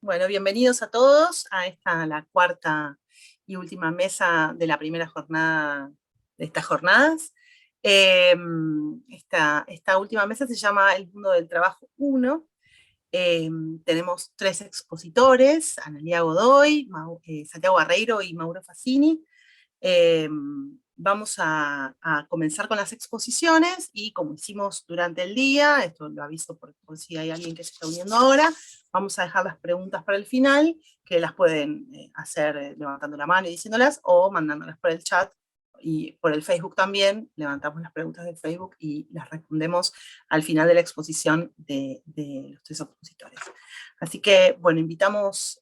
Bueno, bienvenidos a todos a la cuarta y última mesa de la primera jornada de estas jornadas. Esta última mesa se llama El Mundo del Trabajo 1. Tenemos tres expositores, Analía Godoy, Santiago Barreiro y Mauro Fassini. Vamos a comenzar con las exposiciones y como hicimos durante el día, esto lo aviso por si hay alguien que se está uniendo ahora, vamos a dejar las preguntas para el final, que las pueden hacer levantando la mano y diciéndolas o mandándolas por el chat y por el Facebook también, levantamos las preguntas del Facebook y las respondemos al final de la exposición de los tres expositores. Así que, bueno, invitamos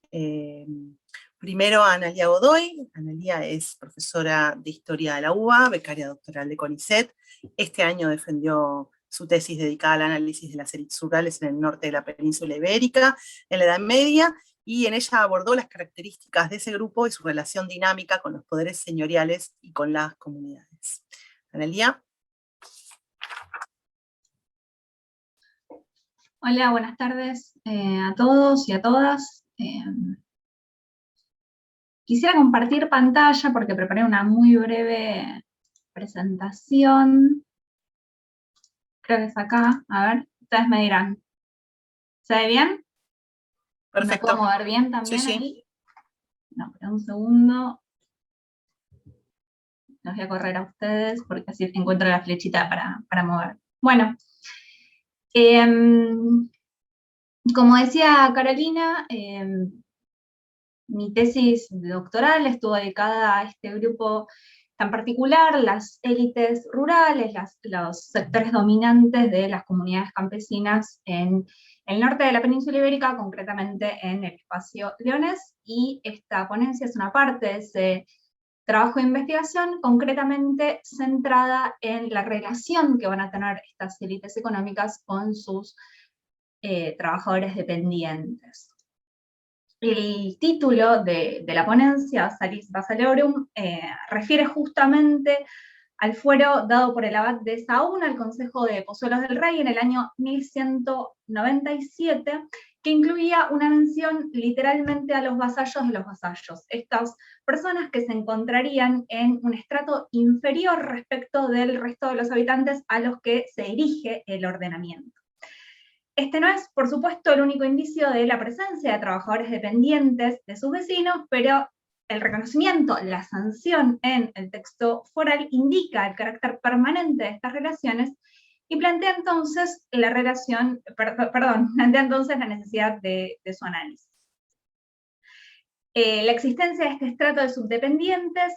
primero a Analía Godoy. Analía es profesora de Historia de la UBA, becaria doctoral de CONICET. Este año defendió su tesis dedicada al análisis de las élites rurales en el norte de la península ibérica en la Edad Media, y en ella abordó las características de ese grupo y su relación dinámica con los poderes señoriales y con las comunidades. Analía. Hola, buenas tardes a todos y a todas. Quisiera compartir pantalla porque preparé una muy breve presentación. Creo que es acá. A ver, ustedes me dirán. ¿Se ve bien? Perfecto. ¿Me puedo mover bien también sí. ahí? No, espera un segundo. Los voy a correr a ustedes porque así encuentro la flechita para mover. Bueno. Como decía Carolina, mi tesis doctoral estuvo dedicada a este grupo tan particular, las élites rurales, los sectores dominantes de las comunidades campesinas en el norte de la península ibérica, concretamente en el espacio leonés, y esta ponencia es una parte de ese trabajo de investigación concretamente centrada en la relación que van a tener estas élites económicas con sus trabajadores dependientes. El título de la ponencia, Salis Basalorum, refiere justamente al fuero dado por el abad de Sahagún al Consejo de Pozuelos del Rey en el año 1197, que incluía una mención literalmente a los vasallos de los vasallos, estas personas que se encontrarían en un estrato inferior respecto del resto de los habitantes a los que se dirige el ordenamiento. Este no es, por supuesto, el único indicio de la presencia de trabajadores dependientes de sus vecinos, pero el reconocimiento, la sanción en el texto foral indica el carácter permanente de estas relaciones y plantea entonces la necesidad de su análisis. La existencia de este estrato de subdependientes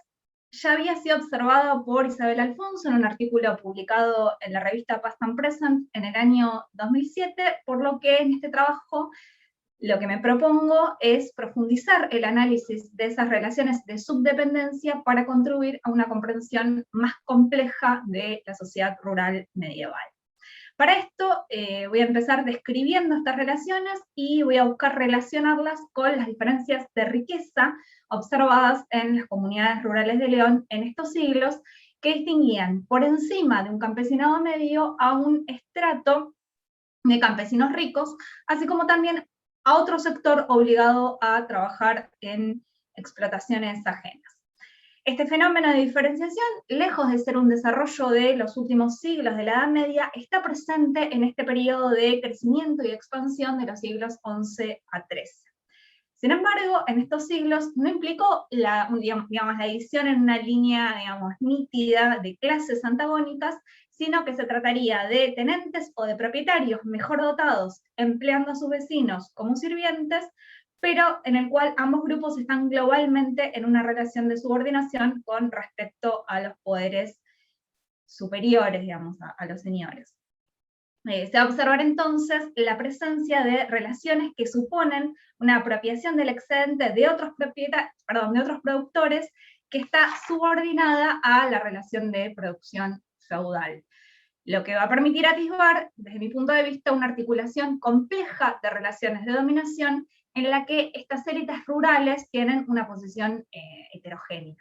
ya había sido observado por Isabel Alfonso en un artículo publicado en la revista Past and Present en el año 2007, por lo que en este trabajo lo que me propongo es profundizar el análisis de esas relaciones de subdependencia para contribuir a una comprensión más compleja de la sociedad rural medieval. Para esto voy a empezar describiendo estas relaciones y voy a buscar relacionarlas con las diferencias de riqueza observadas en las comunidades rurales de León en estos siglos, que distinguían por encima de un campesinado medio a un estrato de campesinos ricos, así como también a otro sector obligado a trabajar en explotaciones ajenas. Este fenómeno de diferenciación, lejos de ser un desarrollo de los últimos siglos de la Edad Media, está presente en este periodo de crecimiento y expansión de los siglos XI a XIII. Sin embargo, en estos siglos no implicó la división en una línea nítida de clases antagónicas, sino que se trataría de tenentes o de propietarios mejor dotados, empleando a sus vecinos como sirvientes, pero en el cual ambos grupos están globalmente en una relación de subordinación con respecto a los poderes superiores, digamos, a los señores. Se va a observar entonces la presencia de relaciones que suponen una apropiación del excedente de otros productores que está subordinada a la relación de producción feudal. Lo que va a permitir atisbar, desde mi punto de vista, una articulación compleja de relaciones de dominación en la que estas élites rurales tienen una posición heterogénea.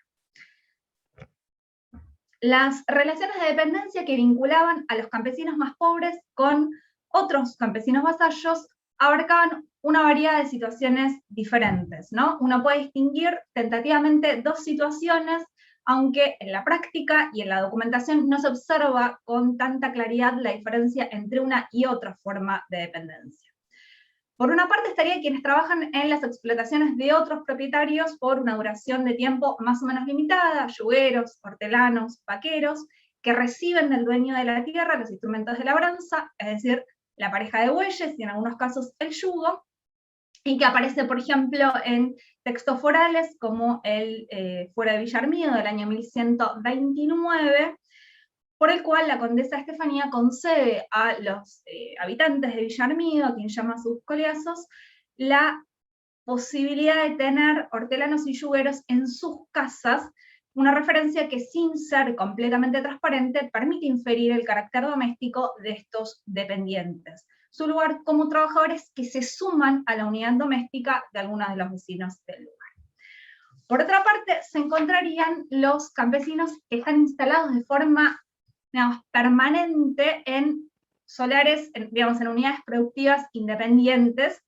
Las relaciones de dependencia que vinculaban a los campesinos más pobres con otros campesinos vasallos abarcaban una variedad de situaciones diferentes, ¿no? Uno puede distinguir tentativamente dos situaciones, aunque en la práctica y en la documentación no se observa con tanta claridad la diferencia entre una y otra forma de dependencia. Por una parte estaría quienes trabajan en las explotaciones de otros propietarios por una duración de tiempo más o menos limitada, yugueros, hortelanos, vaqueros, que reciben del dueño de la tierra los instrumentos de labranza, es decir, la pareja de bueyes y en algunos casos el yugo, y que aparece, por ejemplo, en textos forales como el Fuero de Villarmido del año 1129, por el cual la condesa Estefanía concede a los habitantes de Villarmido, a quien llama sus coleazos, la posibilidad de tener hortelanos y yugueros en sus casas, una referencia que sin ser completamente transparente permite inferir el carácter doméstico de estos dependientes, su lugar como trabajadores que se suman a la unidad doméstica de algunos de los vecinos del lugar. Por otra parte, se encontrarían los campesinos que están instalados de forma, digamos, permanente en solares, digamos, en unidades productivas independientes,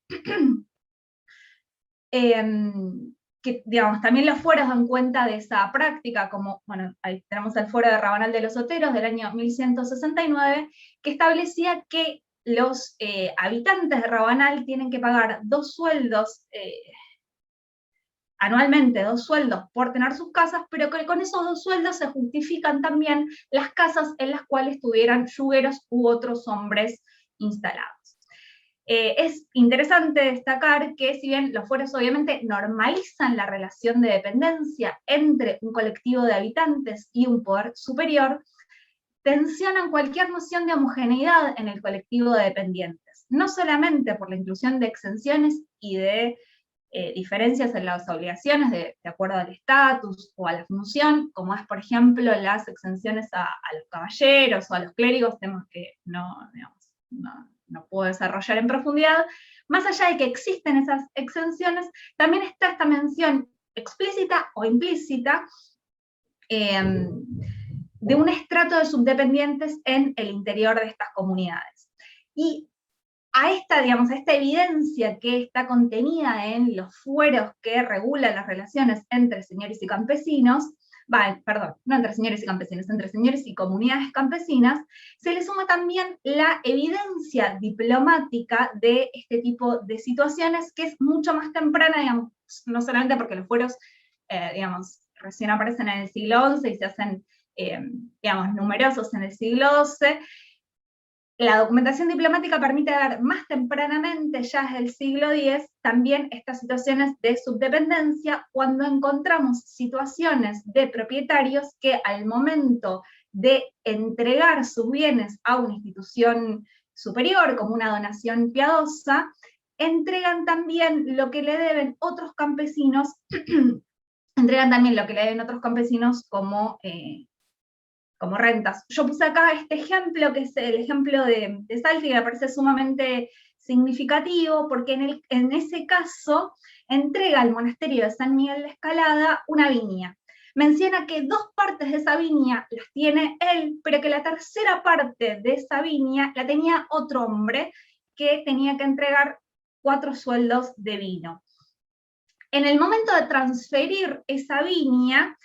que, digamos, también los fueros dan cuenta de esa práctica, como, bueno, ahí tenemos el fuero de Rabanal de los Oteros del año 1169, que establecía que los habitantes de Rabanal tienen que pagar 2 sueldos, anualmente 2 sueldos por tener sus casas, pero que con esos 2 sueldos se justifican también las casas en las cuales tuvieran yugueros u otros hombres instalados. Es interesante destacar que si bien los fueros obviamente normalizan la relación de dependencia entre un colectivo de habitantes y un poder superior, tensionan cualquier noción de homogeneidad en el colectivo de dependientes, no solamente por la inclusión de exenciones y de diferencias en las obligaciones de acuerdo al estatus o a la función, como es, por ejemplo, las exenciones a los caballeros o a los clérigos, temas que no puedo desarrollar en profundidad. Más allá de que existen esas exenciones, también está esta mención explícita o implícita de un estrato de subdependientes en el interior de estas comunidades. Y a esta, digamos, a esta evidencia que está contenida en los fueros que regulan las relaciones entre señores y campesinos, no entre señores y campesinos, entre señores y comunidades campesinas, se le suma también la evidencia diplomática de este tipo de situaciones, que es mucho más temprana, digamos, no solamente porque los fueros, digamos, recién aparecen en el siglo XI y se hacen, digamos, numerosos en el siglo XII. La documentación diplomática permite ver más tempranamente, ya desde el siglo X, también estas situaciones de subdependencia, cuando encontramos situaciones de propietarios que al momento de entregar sus bienes a una institución superior, como una donación piadosa, entregan también lo que le deben otros campesinos, como rentas. Yo puse acá este ejemplo, que es el ejemplo de Salti, que me parece sumamente significativo, porque en ese caso entrega al monasterio de San Miguel de Escalada una viña. Menciona que 2 partes de esa viña las tiene él, pero que la tercera parte de esa viña la tenía otro hombre que tenía que entregar 4 sueldos de vino. En el momento de transferir esa viña,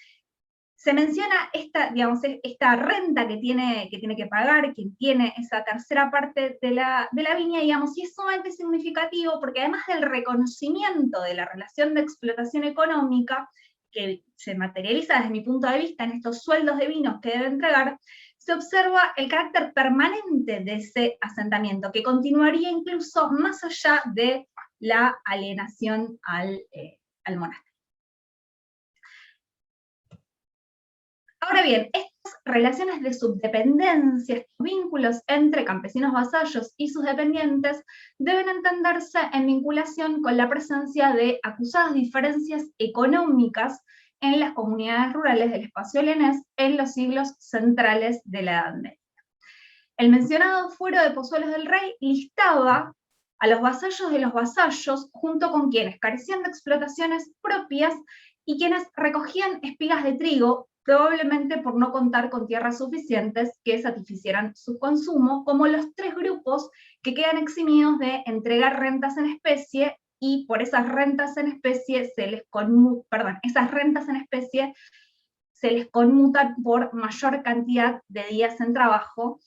se menciona esta renta que tiene que pagar quien tiene esa tercera parte de la viña, digamos, y es sumamente significativo porque además del reconocimiento de la relación de explotación económica, que se materializa desde mi punto de vista en estos sueldos de vinos que debe entregar, se observa el carácter permanente de ese asentamiento, que continuaría incluso más allá de la alienación al monasterio. Ahora bien, estas relaciones de subdependencia, estos vínculos entre campesinos vasallos y sus dependientes, deben entenderse en vinculación con la presencia de acusadas diferencias económicas en las comunidades rurales del espacio leonés en los siglos centrales de la Edad Media. El mencionado fuero de Pozuelos del Rey listaba a los vasallos de los vasallos junto con quienes carecían de explotaciones propias y quienes recogían espigas de trigo, probablemente por no contar con tierras suficientes que satisficieran su consumo, como los 3 grupos que quedan eximidos de entregar rentas en especie, y por esas rentas en especie esas rentas en especie se les conmutan por mayor cantidad de días en trabajo,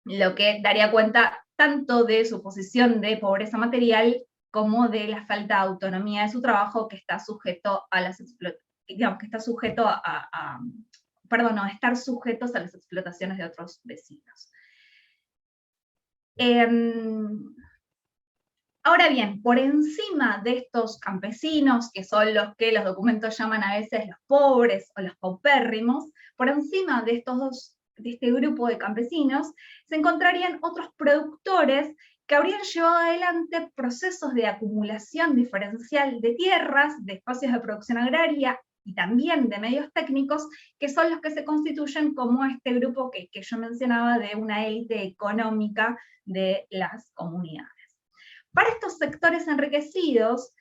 lo que daría cuenta tanto de su posición de pobreza material como de la falta de autonomía de su trabajo, que está sujeto a las que está sujeto a estar sujetos a las explotaciones de otros vecinos. Ahora bien, por encima de estos campesinos, que son los que los documentos llaman a veces los pobres o los paupérrimos, por encima de este grupo de campesinos, se encontrarían otros productores que habrían llevado adelante procesos de acumulación diferencial de tierras, de espacios de producción agraria y también de medios técnicos, que son los que se constituyen como este grupo que yo mencionaba de una élite económica de las comunidades. Para estos sectores enriquecidos,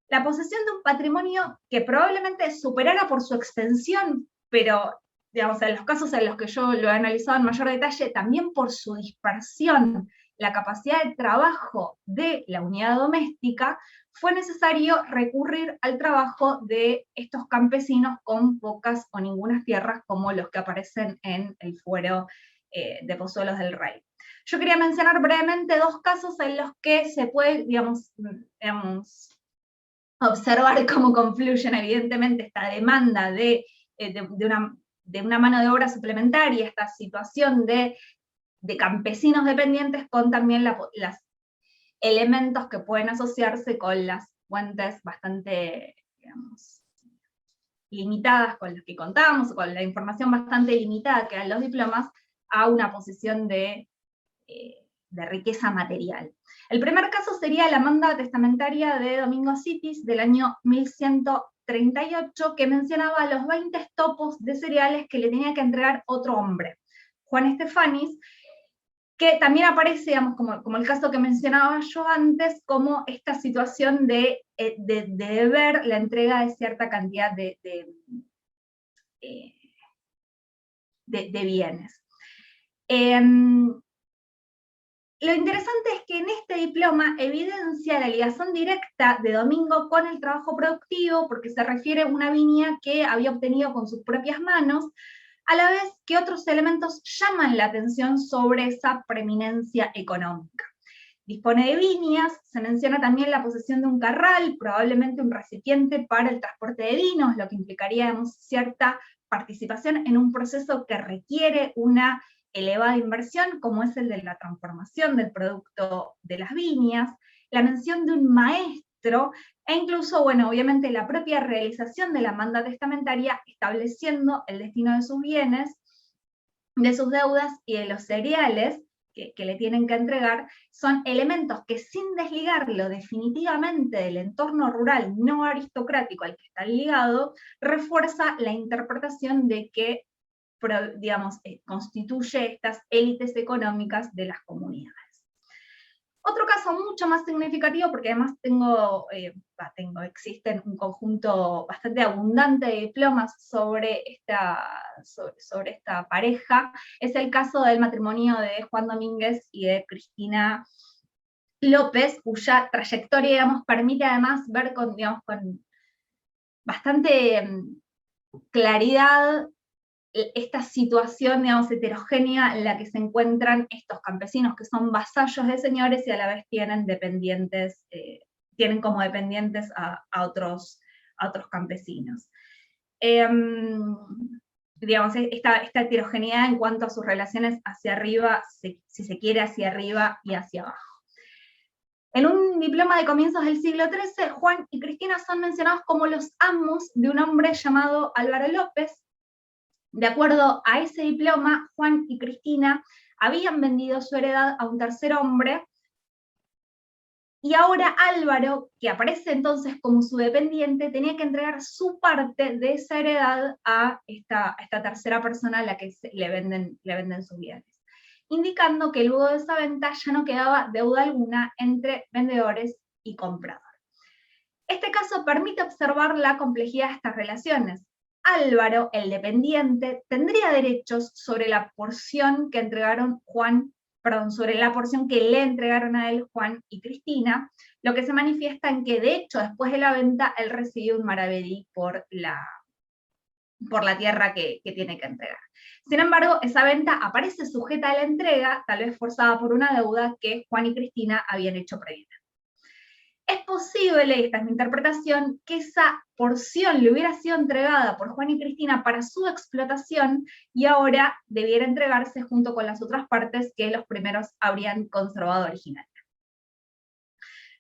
la posesión de un patrimonio que probablemente superara por su extensión, pero digamos, en los casos en los que yo lo he analizado en mayor detalle, también por su dispersión, la capacidad de trabajo de la unidad doméstica, fue necesario recurrir al trabajo de estos campesinos con pocas o ninguna tierras, como los que aparecen en el fuero de Pozuelos del Rey. Yo quería mencionar brevemente dos casos en los que se puede, digamos, observar cómo confluyen evidentemente esta demanda de una mano de obra suplementaria, esta situación de campesinos dependientes, con también los elementos que pueden asociarse con las fuentes bastante, digamos, limitadas con las que contamos, con la información bastante limitada que dan los diplomas, a una posición de riqueza material. El primer caso sería la manda testamentaria de Domingo Citis del año 1138, que mencionaba los 20 estopos de cereales que le tenía que entregar otro hombre, Juan Estefanis, que también aparece, digamos, como el caso que mencionaba yo antes, como esta situación de deber la entrega de cierta cantidad de bienes. Lo interesante es que en este diploma evidencia la ligación directa de Domingo con el trabajo productivo, porque se refiere a una viña que había obtenido con sus propias manos, a la vez que otros elementos llaman la atención sobre esa preeminencia económica. Dispone de viñas, se menciona también la posesión de un carral, probablemente un recipiente para el transporte de vinos, lo que implicaría, digamos, cierta participación en un proceso que requiere una elevada inversión, como es el de la transformación del producto de las viñas, la mención de un maestro, e incluso, bueno, obviamente la propia realización de la manda testamentaria, estableciendo el destino de sus bienes, de sus deudas y de los cereales que le tienen que entregar, son elementos que, sin desligarlo definitivamente del entorno rural no aristocrático al que está ligado, refuerza la interpretación de que, digamos, constituye estas élites económicas de las comunidades. Otro caso mucho más significativo, porque además existen un conjunto bastante abundante de diplomas sobre esta pareja, es el caso del matrimonio de Juan Domínguez y de Cristina López, cuya trayectoria, digamos, permite además ver con bastante claridad esta situación, digamos, heterogénea en la que se encuentran estos campesinos que son vasallos de señores y a la vez tienen dependientes, tienen como dependientes a otros campesinos. Digamos, esta heterogeneidad en cuanto a sus relaciones hacia arriba, si se quiere, hacia arriba y hacia abajo. En un diploma de comienzos del siglo XIII, Juan y Cristina son mencionados como los amos de un hombre llamado Álvaro López. De acuerdo a ese diploma, Juan y Cristina habían vendido su heredad a un tercer hombre, y ahora Álvaro, que aparece entonces como su dependiente, tenía que entregar su parte de esa heredad a esta tercera persona a la que le venden sus bienes, indicando que luego de esa venta ya no quedaba deuda alguna entre vendedores y comprador. Este caso permite observar la complejidad de estas relaciones. Álvaro, el dependiente, tendría derechos sobre la porción que entregaron Juan sobre la porción que le entregaron a él Juan y Cristina, lo que se manifiesta en que, de hecho, después de la venta, él recibió un maravedí por la tierra que tiene que entregar. Sin embargo, esa venta aparece sujeta a la entrega, tal vez forzada por una deuda que Juan y Cristina habían hecho previamente. Es posible, y esta es mi interpretación, que esa porción le hubiera sido entregada por Juan y Cristina para su explotación y ahora debiera entregarse junto con las otras partes que los primeros habrían conservado originalmente.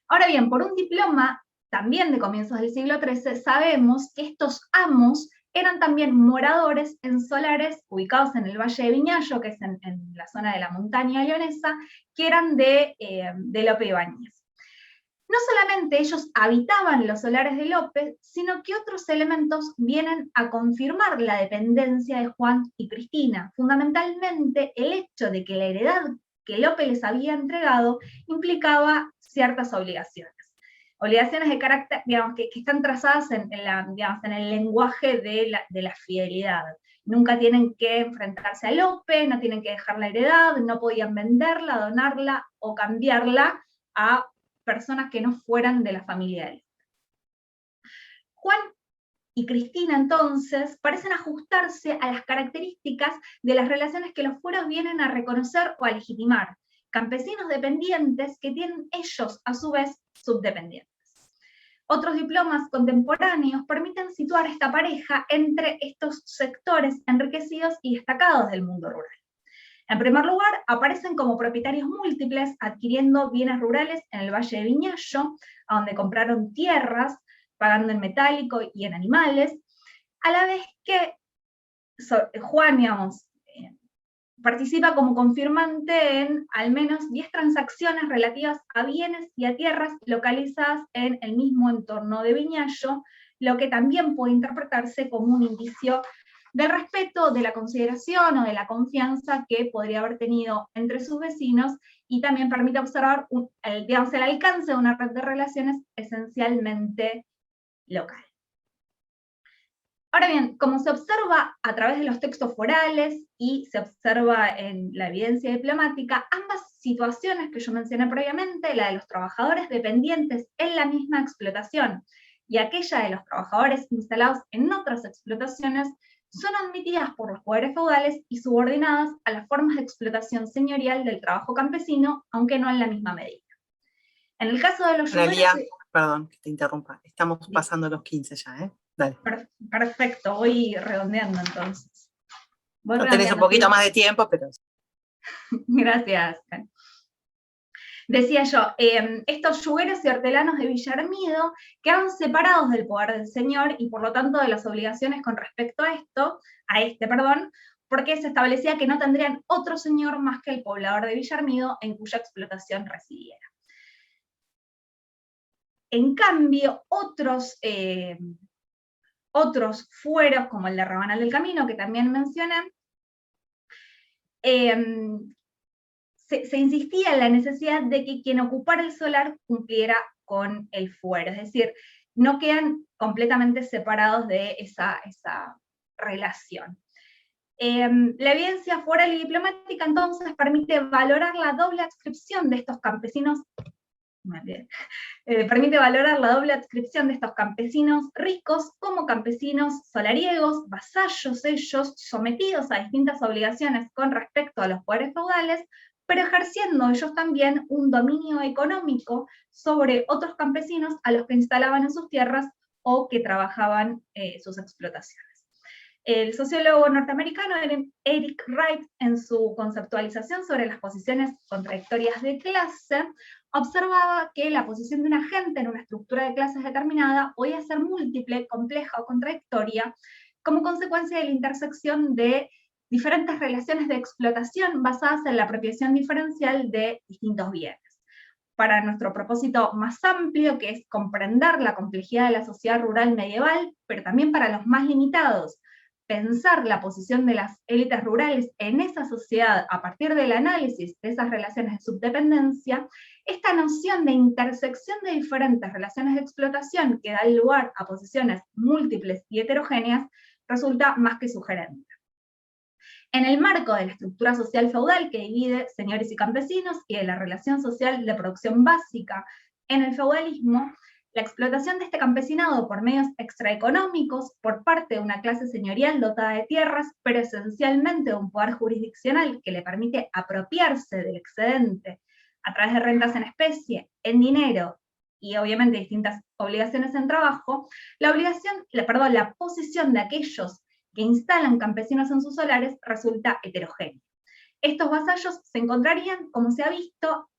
Ahora bien, por un diploma, también de comienzos del siglo XIII, sabemos que estos amos eran también moradores en solares ubicados en el Valle de Viñayo, que es en la zona de la montaña leonesa, que eran de Lope Ibáñez. No solamente ellos habitaban los solares de Lope, sino que otros elementos vienen a confirmar la dependencia de Juan y Cristina. Fundamentalmente, el hecho de que la heredad que Lope les había entregado implicaba ciertas obligaciones. Obligaciones de carácter, digamos, que están trazadas en el lenguaje de la fidelidad. Nunca tienen que enfrentarse a Lope, no tienen que dejar la heredad, no podían venderla, donarla o cambiarla a personas que no fueran de la familia de él. Juan y Cristina, entonces, parecen ajustarse a las características de las relaciones que los fueros vienen a reconocer o a legitimar, campesinos dependientes que tienen ellos, a su vez, subdependientes. Otros diplomas contemporáneos permiten situar esta pareja entre estos sectores enriquecidos y destacados del mundo rural. En primer lugar, aparecen como propietarios múltiples, adquiriendo bienes rurales en el Valle de Viñayo, a donde compraron tierras, pagando en metálico y en animales, a la vez que Juan, digamos, participa como confirmante en al menos 10 transacciones relativas a bienes y a tierras localizadas en el mismo entorno de Viñayo, lo que también puede interpretarse como un indicio del respeto, de la consideración o de la confianza que podría haber tenido entre sus vecinos, y también permite observar el alcance de una red de relaciones esencialmente local. Ahora bien, como se observa a través de los textos forales y se observa en la evidencia diplomática, ambas situaciones que yo mencioné previamente, la de los trabajadores dependientes en la misma explotación y aquella de los trabajadores instalados en otras explotaciones, son admitidas por los poderes feudales y subordinadas a las formas de explotación señorial del trabajo campesino, aunque no en la misma medida. En el caso de los yugueros... Perdón que te interrumpa, estamos pasando los 15 ya, ¿eh? Dale. Perfecto, voy redondeando entonces. No tenés un poquito más de tiempo, pero... Gracias. Decía yo, estos yugueros y hortelanos de Villarmido quedaban separados del poder del señor y por lo tanto de las obligaciones con respecto a este, porque se establecía que no tendrían otro señor más que el poblador de Villarmido en cuya explotación residiera. En cambio, otros fueros, como el de Rabanal del Camino, que también mencioné, se insistía en la necesidad de que quien ocupara el solar cumpliera con el fuero, es decir, no quedan completamente separados de esa relación. La evidencia foral y diplomática entonces permite valorar la doble adscripción de estos campesinos, ricos como campesinos solariegos, vasallos ellos, sometidos a distintas obligaciones con respecto a los poderes feudales, pero ejerciendo ellos también un dominio económico sobre otros campesinos a los que instalaban en sus tierras o que trabajaban sus explotaciones. El sociólogo norteamericano Eric Wright, en su conceptualización sobre las posiciones contradictorias de clase, observaba que la posición de un agente en una estructura de clases determinada podía ser múltiple, compleja o contradictoria, como consecuencia de la intersección de diferentes relaciones de explotación basadas en la apropiación diferencial de distintos bienes. Para nuestro propósito más amplio, que es comprender la complejidad de la sociedad rural medieval, pero también para los más limitados, pensar la posición de las élites rurales en esa sociedad a partir del análisis de esas relaciones de subdependencia, esta noción de intersección de diferentes relaciones de explotación que da lugar a posiciones múltiples y heterogéneas resulta más que sugerente. En el marco de la estructura social feudal que divide señores y campesinos y de la relación social de producción básica en el feudalismo, la explotación de este campesinado por medios extraeconómicos por parte de una clase señorial dotada de tierras, pero esencialmente de un poder jurisdiccional que le permite apropiarse del excedente a través de rentas en especie, en dinero y obviamente distintas obligaciones en trabajo, la posición de aquellos que instalan campesinos en sus solares resulta heterogénea. Estos vasallos se encontrarían, como se ha visto,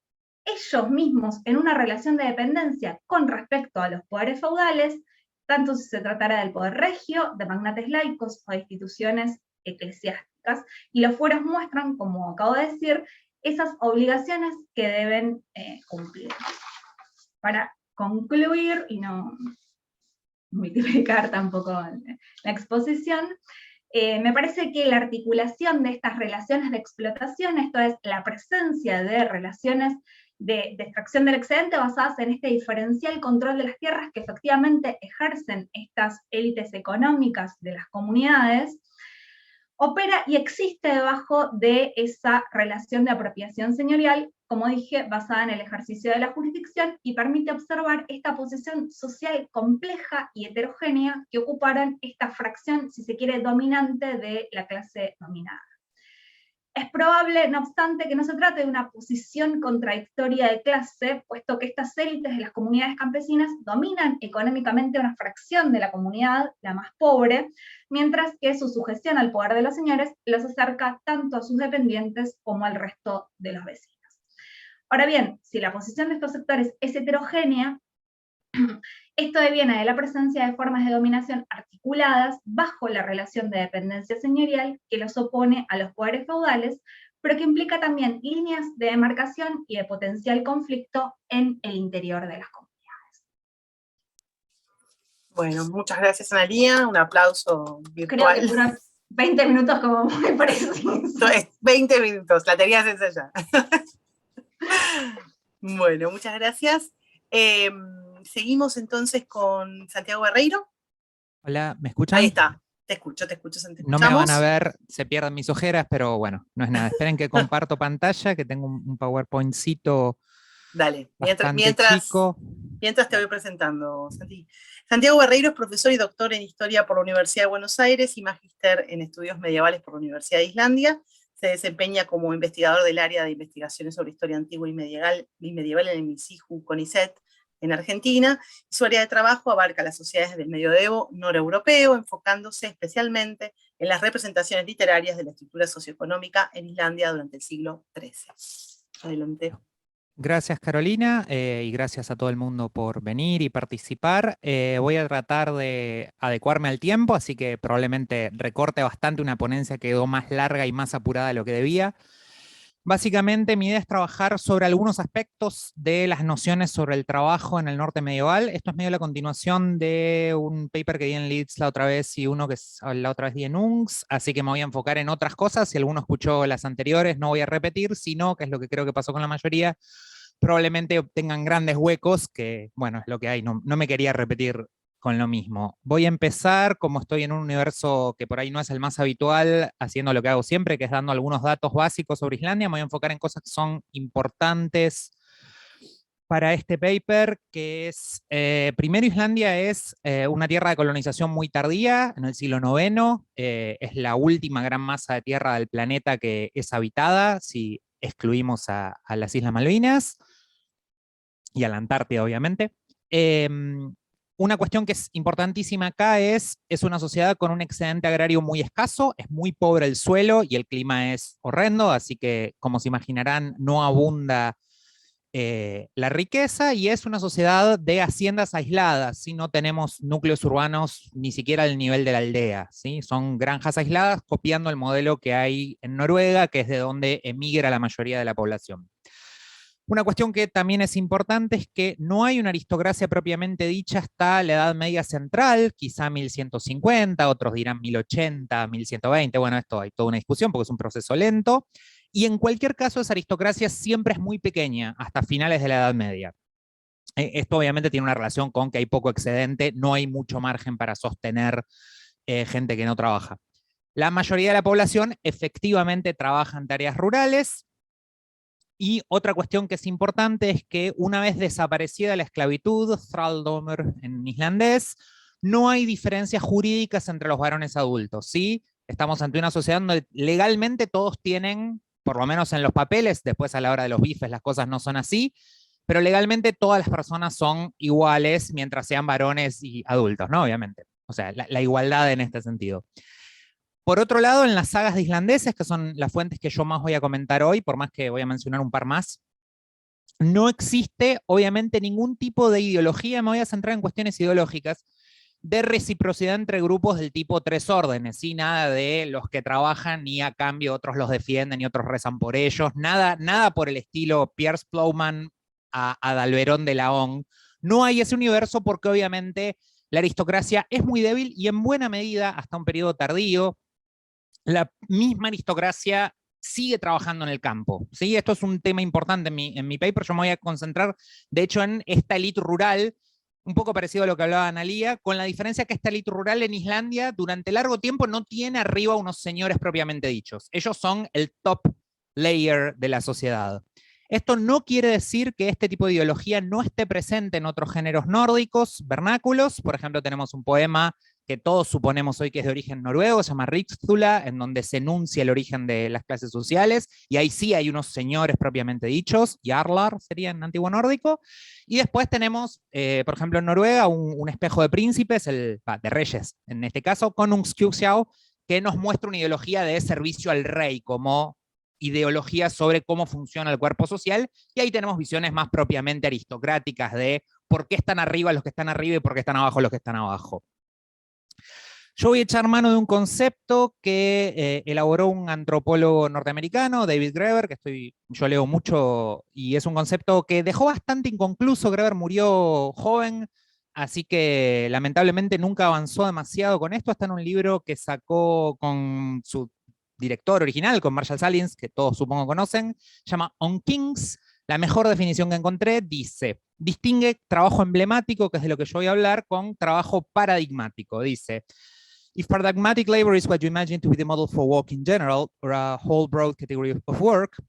ellos mismos en una relación de dependencia con respecto a los poderes feudales, tanto si se tratara del poder regio, de magnates laicos o de instituciones eclesiásticas, y los fueros muestran, como acabo de decir, esas obligaciones que deben cumplir. Para concluir, y no multiplicar tampoco la exposición, me parece que la articulación de estas relaciones de explotación, esto es, la presencia de relaciones de extracción del excedente basadas en este diferencial control de las tierras que efectivamente ejercen estas élites económicas de las comunidades, opera y existe debajo de esa relación de apropiación señorial, como dije, basada en el ejercicio de la jurisdicción, y permite observar esta posición social compleja y heterogénea que ocuparon esta fracción, si se quiere, dominante de la clase dominada. Es probable, no obstante, que no se trate de una posición contradictoria de clase, puesto que estas élites de las comunidades campesinas dominan económicamente una fracción de la comunidad, la más pobre, mientras que su sujeción al poder de los señores los acerca tanto a sus dependientes como al resto de los vecinos. Ahora bien, si la posición de estos sectores es heterogénea, esto deviene de la presencia de formas de dominación articuladas bajo la relación de dependencia señorial que los opone a los poderes feudales, pero que implica también líneas de demarcación y de potencial conflicto en el interior de las comunidades. Bueno, muchas gracias, Analía. Un aplauso virtual. Creo que fueron 20 minutos como muy precisos. 20 minutos, la tenías ensayada. Bueno, muchas gracias. Seguimos entonces con Santiago Barreiro. Hola, ¿me escuchan? Ahí está, te escucho, Santiago. No me van a ver, se pierden mis ojeras, pero bueno, no es nada. Esperen que comparto pantalla, que tengo un PowerPointcito. Dale, chico. Mientras te voy presentando, Santi. Santiago Barreiro es profesor y doctor en Historia por la Universidad de Buenos Aires y magíster en Estudios Medievales por la Universidad de Islandia. Se desempeña como investigador del área de investigaciones sobre historia antigua y medieval en el MISIJU CONICET en Argentina. Su área de trabajo abarca las sociedades del medioevo noreuropeo, enfocándose especialmente en las representaciones literarias de la estructura socioeconómica en Islandia durante el siglo XIII. Adelante. Gracias, Carolina, y gracias a todo el mundo por venir y participar. Voy a tratar de adecuarme al tiempo, así que probablemente recorte bastante. Una ponencia que quedó más larga y más apurada de lo que debía. Básicamente mi idea es trabajar sobre algunos aspectos de las nociones sobre el trabajo en el norte medieval. Esto es medio la continuación de un paper que di en Leeds la otra vez y uno que la otra vez di en UNCS, así que me voy a enfocar en otras cosas. Si alguno escuchó las anteriores no voy a repetir, sino, que es lo que creo que pasó con la mayoría, probablemente tengan grandes huecos, que bueno, es lo que hay, no me quería repetir con lo mismo. Voy a empezar, como estoy en un universo que por ahí no es el más habitual, haciendo lo que hago siempre, que es dando algunos datos básicos sobre Islandia. Me voy a enfocar en cosas que son importantes para este paper, que es, primero, Islandia es una tierra de colonización muy tardía, en el siglo IX, es la última gran masa de tierra del planeta que es habitada, si excluimos a las Islas Malvinas, y a la Antártida, obviamente. Una cuestión que es importantísima acá es una sociedad con un excedente agrario muy escaso, es muy pobre el suelo y el clima es horrendo, así que, como se imaginarán, no abunda la riqueza, y es una sociedad de haciendas aisladas, ¿sí? No tenemos núcleos urbanos ni siquiera al nivel de la aldea, ¿sí? Son granjas aisladas copiando el modelo que hay en Noruega, que es de donde emigra la mayoría de la población. Una cuestión que también es importante es que no hay una aristocracia propiamente dicha hasta la Edad Media Central, quizá 1150, otros dirán 1080, 1120, bueno, esto hay toda una discusión porque es un proceso lento, y en cualquier caso esa aristocracia siempre es muy pequeña, hasta finales de la Edad Media. Esto obviamente tiene una relación con que hay poco excedente, no hay mucho margen para sostener gente que no trabaja. La mayoría de la población efectivamente trabaja en tareas rurales. Y otra cuestión que es importante es que una vez desaparecida la esclavitud, thraldomur en islandés, no hay diferencias jurídicas entre los varones adultos, ¿sí? Estamos ante una sociedad donde legalmente todos tienen, por lo menos en los papeles, después a la hora de los bifes las cosas no son así, pero legalmente todas las personas son iguales mientras sean varones y adultos, ¿no? Obviamente. O sea, la igualdad en este sentido. Por otro lado, en las sagas de islandeses, que son las fuentes que yo más voy a comentar hoy, por más que voy a mencionar un par más, no existe, obviamente, ningún tipo de ideología, me voy a centrar en cuestiones ideológicas, de reciprocidad entre grupos del tipo tres órdenes, ¿sí? Nada de los que trabajan y a cambio otros los defienden y otros rezan por ellos, nada por el estilo Piers Plowman a Dalberón de Laon. No hay ese universo porque obviamente la aristocracia es muy débil y en buena medida, hasta un periodo tardío, la misma aristocracia sigue trabajando en el campo, ¿sí? Esto es un tema importante en mi paper, yo me voy a concentrar, de hecho, en esta élite rural, un poco parecido a lo que hablaba Analía, con la diferencia que esta élite rural en Islandia durante largo tiempo no tiene arriba unos señores propiamente dichos. Ellos son el top layer de la sociedad. Esto no quiere decir que este tipo de ideología no esté presente en otros géneros nórdicos, vernáculos. Por ejemplo, tenemos un poema que todos suponemos hoy que es de origen noruego, se llama Rikstula, en donde se enuncia el origen de las clases sociales, y ahí sí hay unos señores propiamente dichos, Jarlar sería en antiguo nórdico, y después tenemos, por ejemplo, en Noruega, un espejo de príncipes, de reyes, en este caso, Konungskjugsjá, que nos muestra una ideología de servicio al rey, como ideología sobre cómo funciona el cuerpo social, y ahí tenemos visiones más propiamente aristocráticas de por qué están arriba los que están arriba y por qué están abajo los que están abajo. Yo voy a echar mano de un concepto que elaboró un antropólogo norteamericano, David Graeber, que yo leo mucho, y es un concepto que dejó bastante inconcluso. Graeber murió joven, así que lamentablemente nunca avanzó demasiado con esto. Está en un libro que sacó con su director original, con Marshall Salins, que todos supongo conocen, se llama On Kings. La mejor definición que encontré dice, distingue trabajo emblemático, que es de lo que yo voy a hablar, con trabajo paradigmático. Dice, if paradigmatic labor is what you imagine to be the model for work in general, or a whole broad category of work,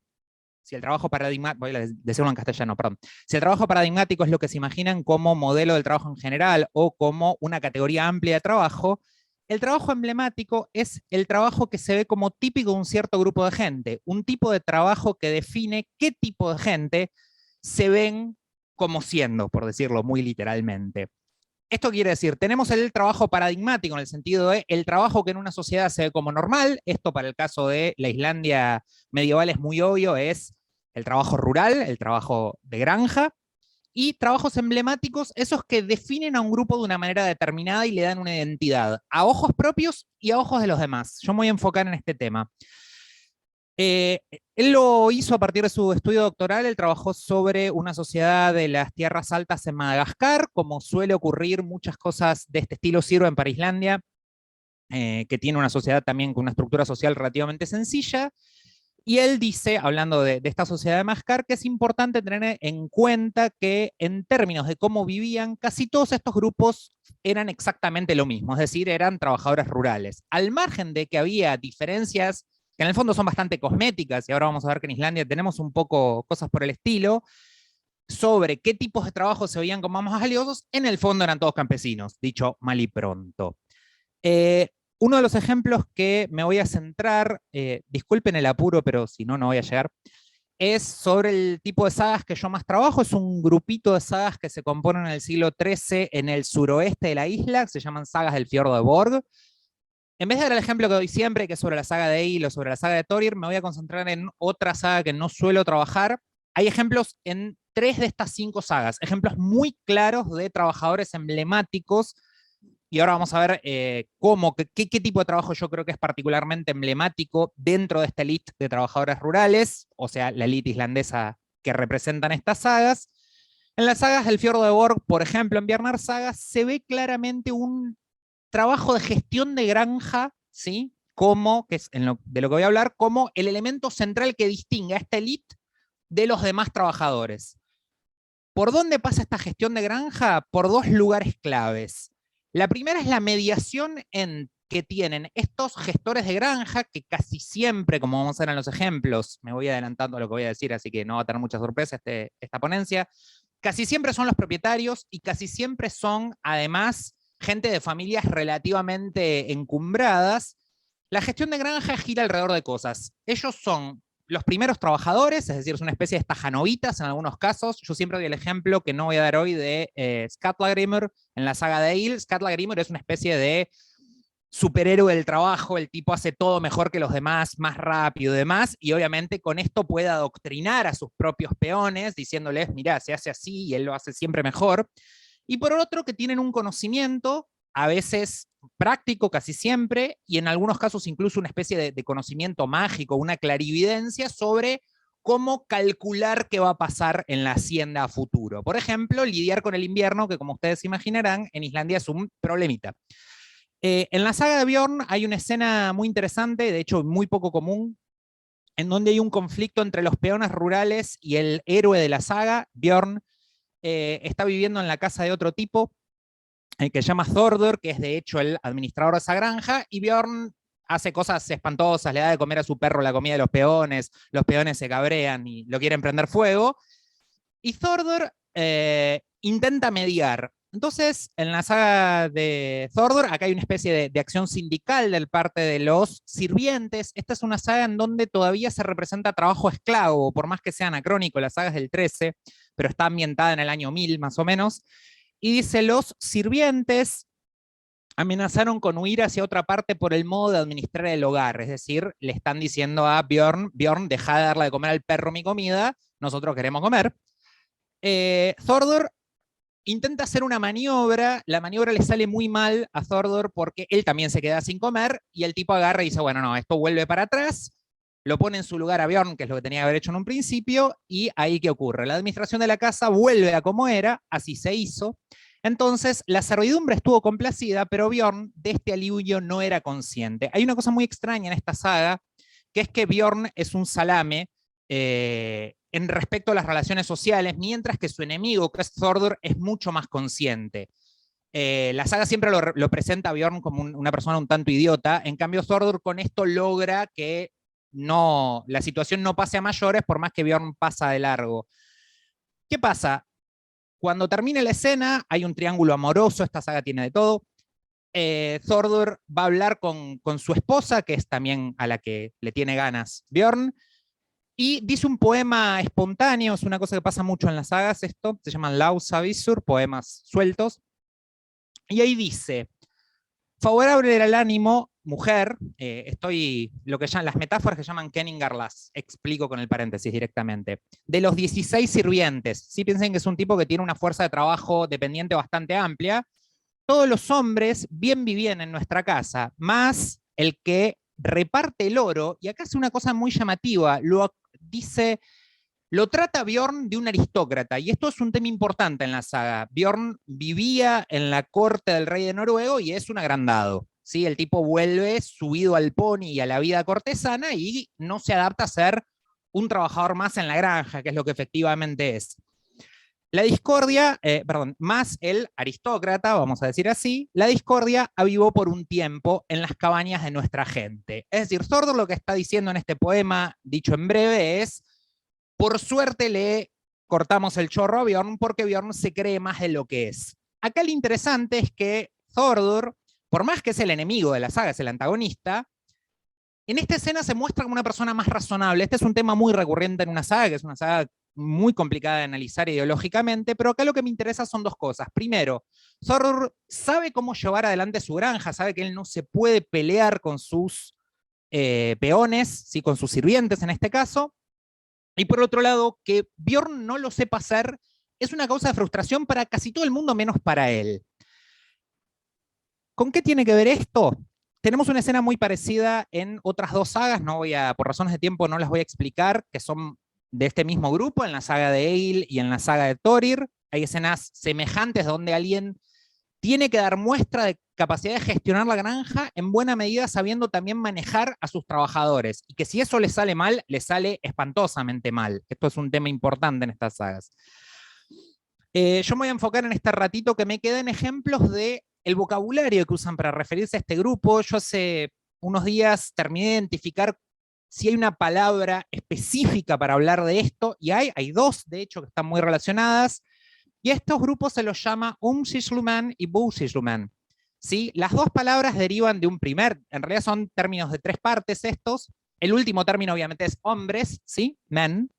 si el trabajo paradigmático, voy a decirlo en castellano, perdón, si el trabajo paradigmático es lo que se imaginan como modelo del trabajo en general o como una categoría amplia de trabajo, el trabajo emblemático es el trabajo que se ve como típico de un cierto grupo de gente, un tipo de trabajo que define qué tipo de gente se ven como siendo, por decirlo muy literalmente. Esto quiere decir, tenemos el trabajo paradigmático en el sentido de el trabajo que en una sociedad se ve como normal. Esto para el caso de la Islandia medieval es muy obvio, es el trabajo rural, el trabajo de granja, y trabajos emblemáticos, esos que definen a un grupo de una manera determinada y le dan una identidad, a ojos propios y a ojos de los demás. Yo me voy a enfocar en este tema. Él lo hizo a partir de su estudio doctoral. Él trabajó sobre una sociedad de las tierras altas en Madagascar. Como suele ocurrir, muchas cosas de este estilo sirven para Islandia, que tiene una sociedad también con una estructura social relativamente sencilla. Y él dice, hablando de esta sociedad de Madagascar, que es importante tener en cuenta que en términos de cómo vivían, casi todos estos grupos eran exactamente lo mismo, es decir, eran trabajadores rurales. Al margen de que había diferencias que en el fondo son bastante cosméticas, y ahora vamos a ver que en Islandia tenemos un poco cosas por el estilo, sobre qué tipos de trabajo se veían como más valiosos, en el fondo eran todos campesinos, dicho mal y pronto. Uno de los ejemplos que me voy a centrar, disculpen el apuro, pero si no, no voy a llegar, es sobre el tipo de sagas que yo más trabajo. Es un grupito de sagas que se componen en el siglo XIII en el suroeste de la isla, que se llaman sagas del fiordo de Borg. En vez de dar el ejemplo que doy siempre, que es sobre la saga de Egil o sobre la saga de Thorir, me voy a concentrar en otra saga que no suelo trabajar. Hay ejemplos en 3 de estas 5 sagas, ejemplos muy claros de trabajadores emblemáticos. Y ahora vamos a ver qué tipo de trabajo yo creo que es particularmente emblemático dentro de esta élite de trabajadores rurales, o sea, la élite islandesa que representan estas sagas. En las sagas del fiordo de Borg, por ejemplo, en Bjarnar Saga, se ve claramente un trabajo de gestión de granja, ¿sí? Como, que es de lo que voy a hablar, como el elemento central que distingue a esta élite de los demás trabajadores. ¿Por dónde pasa esta gestión de granja? Por 2 lugares claves. La primera es la mediación que tienen estos gestores de granja, que casi siempre, como vamos a ver en los ejemplos, me voy adelantando a lo que voy a decir, así que no va a tener mucha sorpresa esta ponencia, casi siempre son los propietarios y casi siempre son, además, gente de familias relativamente encumbradas. La gestión de granja gira alrededor de cosas. Ellos son los primeros trabajadores, es decir, es una especie de stajanovitas en algunos casos. Yo siempre doy el ejemplo que no voy a dar hoy de Skallagrímr en la saga de Egil. Skallagrímr es una especie de superhéroe del trabajo, el tipo hace todo mejor que los demás, más rápido y demás, y obviamente con esto puede adoctrinar a sus propios peones, diciéndoles, mirá, se hace así y él lo hace siempre mejor. Y por otro, que tienen un conocimiento, a veces práctico, casi siempre, y en algunos casos incluso una especie de conocimiento mágico, una clarividencia sobre cómo calcular qué va a pasar en la hacienda a futuro. Por ejemplo, lidiar con el invierno, que como ustedes imaginarán, en Islandia es un problemita. En la saga de Björn hay una escena muy interesante, de hecho muy poco común, en donde hay un conflicto entre los peones rurales y el héroe de la saga. Björn está viviendo en la casa de otro tipo, que se llama Thordur, que es de hecho el administrador de esa granja, y Björn hace cosas espantosas, le da de comer a su perro la comida de los peones se cabrean y lo quieren prender fuego, y Thordur intenta mediar. Entonces, en la saga de Thordur, acá hay una especie de acción sindical de parte de los sirvientes. Esta es una saga en donde todavía se representa trabajo esclavo, por más que sea anacrónico, la saga es del 13, pero está ambientada en el año 1000 más o menos. Y dice, los sirvientes amenazaron con huir hacia otra parte por el modo de administrar el hogar. Es decir, le están diciendo a Björn, deja de darle de comer al perro mi comida, nosotros queremos comer. Thordur intenta hacer una maniobra, la maniobra le sale muy mal a Thordur porque él también se queda sin comer y el tipo agarra y dice, bueno, no, esto vuelve para atrás, lo pone en su lugar a Björn, que es lo que tenía que haber hecho en un principio, y ahí ¿qué ocurre? La administración de la casa vuelve a como era, así se hizo. Entonces, la servidumbre estuvo complacida, pero Björn de este alivio no era consciente. Hay una cosa muy extraña en esta saga, que es que Björn es un salame, en respecto a las relaciones sociales, mientras que su enemigo, que es Thordur, es mucho más consciente. La saga siempre lo presenta a Björn como una persona un tanto idiota, en cambio Thordur con esto logra que la situación no pase a mayores, por más que Björn pasa de largo. ¿Qué pasa? Cuando termina la escena, hay un triángulo amoroso, esta saga tiene de todo. Thordur va a hablar con su esposa, que es también a la que le tiene ganas Björn, y dice un poema espontáneo, es una cosa que pasa mucho en las sagas, esto, se llaman lausavísur, poemas sueltos, y ahí dice, favorable al ánimo, mujer, lo que llaman, las metáforas que llaman Kenningar las explico con el paréntesis directamente, de los 16 sirvientes, ¿sí? Piensen que es un tipo que tiene una fuerza de trabajo dependiente bastante amplia, todos los hombres bien vivían en nuestra casa, más el que reparte el oro, y acá hace una cosa muy llamativa, lo trata Björn de un aristócrata, y esto es un tema importante en la saga. Björn vivía en la corte del rey de Noruego y es un agrandado, ¿sí? El tipo vuelve subido al pony y a la vida cortesana y no se adapta a ser un trabajador más en la granja, que es lo que efectivamente es. La discordia, más el aristócrata, vamos a decir así, la discordia avivó por un tiempo en las cabañas de nuestra gente. Es decir, Thordur lo que está diciendo en este poema, dicho en breve, es, por suerte le cortamos el chorro a Björn porque Björn se cree más de lo que es. Acá lo interesante es que Thordur, por más que es el enemigo de la saga, es el antagonista, en esta escena se muestra como una persona más razonable. Este es un tema muy recurrente en una saga, que es una saga muy complicada de analizar ideológicamente, pero acá lo que me interesa son dos cosas. Primero, Thordur sabe cómo llevar adelante su granja, sabe que él no se puede pelear con sus peones, ¿sí? Con sus sirvientes en este caso, y por otro lado, que Björn no lo sepa hacer es una causa de frustración para casi todo el mundo, menos para él. ¿Con qué tiene que ver esto? Tenemos una escena muy parecida en otras dos sagas, por razones de tiempo no las voy a explicar, que son de este mismo grupo, en la saga de Egil y en la saga de Thorir. Hay escenas semejantes donde alguien tiene que dar muestra de capacidad de gestionar la granja, en buena medida sabiendo también manejar a sus trabajadores, y que si eso le sale mal, le sale espantosamente mal. Esto es un tema importante en estas sagas. Yo me voy a enfocar en este ratito que me queda en ejemplos de el vocabulario que usan para referirse a este grupo, yo hace unos días terminé de identificar si hay una palabra específica para hablar de esto, y hay dos, de hecho, que están muy relacionadas, y a estos grupos se los llama Umsislumán y Busisluman. ¿Sí? Las dos palabras derivan de un primer, en realidad son términos de tres partes estos. El último término obviamente es hombres, ¿sí? Men.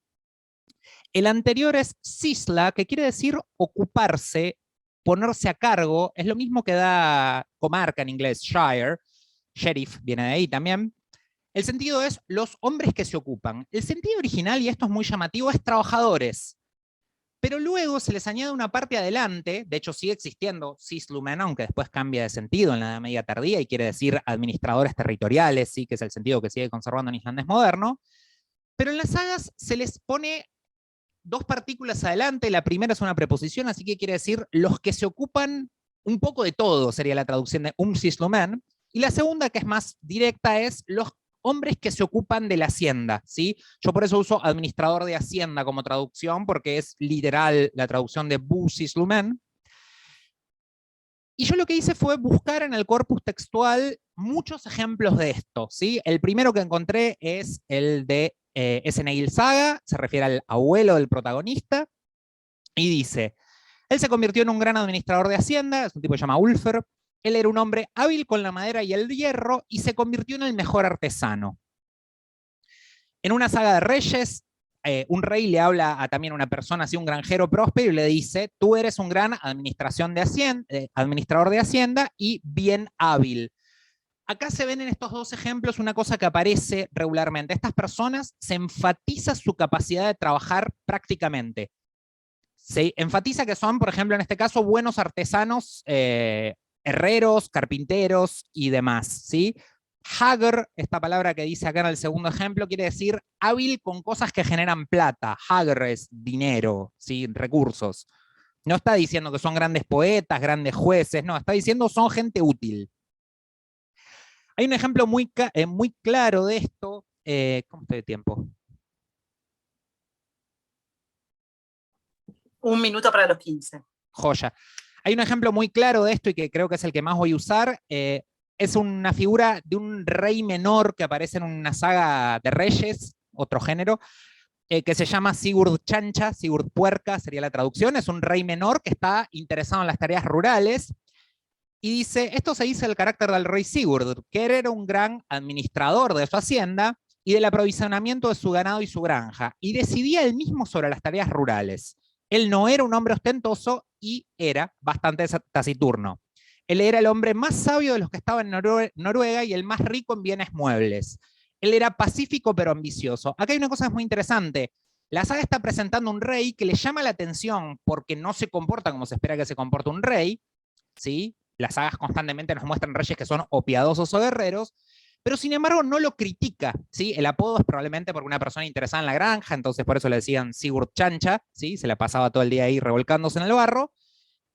El anterior es sisla, que quiere decir ocuparse, ponerse a cargo, es lo mismo que da comarca en inglés, shire, sheriff viene de ahí también. El sentido es los hombres que se ocupan. El sentido original, y esto es muy llamativo, es trabajadores. Pero luego se les añade una parte adelante, de hecho sigue existiendo sislumen, aunque después cambia de sentido en la Edad Media tardía y quiere decir administradores territoriales, ¿sí? Que es el sentido que sigue conservando en islandés moderno. Pero en las sagas se les pone dos partículas adelante, la primera es una preposición, así que quiere decir los que se ocupan un poco de todo, sería la traducción de sislumen, y la segunda, que es más directa, es los hombres que se ocupan de la hacienda, ¿sí? Yo por eso uso administrador de hacienda como traducción, porque es literal la traducción de busislumen. Y yo lo que hice fue buscar en el corpus textual muchos ejemplos de esto, ¿sí? El primero que encontré es el de Snegill Saga, se refiere al abuelo del protagonista, y dice, él se convirtió en un gran administrador de hacienda, es un tipo que se llama Ulfr. Él era un hombre hábil con la madera y el hierro y se convirtió en el mejor artesano. En una saga de reyes, un rey le habla a también una persona, así un granjero próspero, y le dice, tú eres un gran administrador de hacienda y bien hábil. Acá se ven en estos dos ejemplos una cosa que aparece regularmente. Estas personas se enfatiza su capacidad de trabajar prácticamente. Se enfatiza que son, por ejemplo, en este caso, buenos artesanos, herreros, carpinteros y demás, ¿sí? Hagr, esta palabra que dice acá en el segundo ejemplo, quiere decir hábil con cosas que generan plata. Hagr es dinero, ¿sí? Recursos. No está diciendo que son grandes poetas, grandes jueces, no, está diciendo son gente útil. Hay un ejemplo muy claro de esto. ¿Cómo estoy de tiempo? 1 minuto para los 15. Joya. Hay un ejemplo muy claro de esto y que creo que es el que más voy a usar. Es una figura de un rey menor que aparece en una saga de reyes, otro género, que se llama Sigurd Chancha, Sigurd Puerca sería la traducción. Es un rey menor que está interesado en las tareas rurales. Y dice, esto se dice el carácter del rey Sigurd, que era un gran administrador de su hacienda y del aprovisionamiento de su ganado y su granja, y decidía él mismo sobre las tareas rurales. Él no era un hombre ostentoso y era bastante taciturno. Él era el hombre más sabio de los que estaban en Noruega y el más rico en bienes muebles. Él era pacífico pero ambicioso. Acá hay una cosa muy interesante. La saga está presentando un rey que le llama la atención porque no se comporta como se espera que se comporte un rey, ¿sí? Las sagas constantemente nos muestran reyes que son o piadosos o guerreros, pero sin embargo no lo critica, ¿sí? El apodo es probablemente porque una persona interesada en la granja, entonces por eso le decían Sigurd Chancha, ¿sí? Se la pasaba todo el día ahí revolcándose en el barro,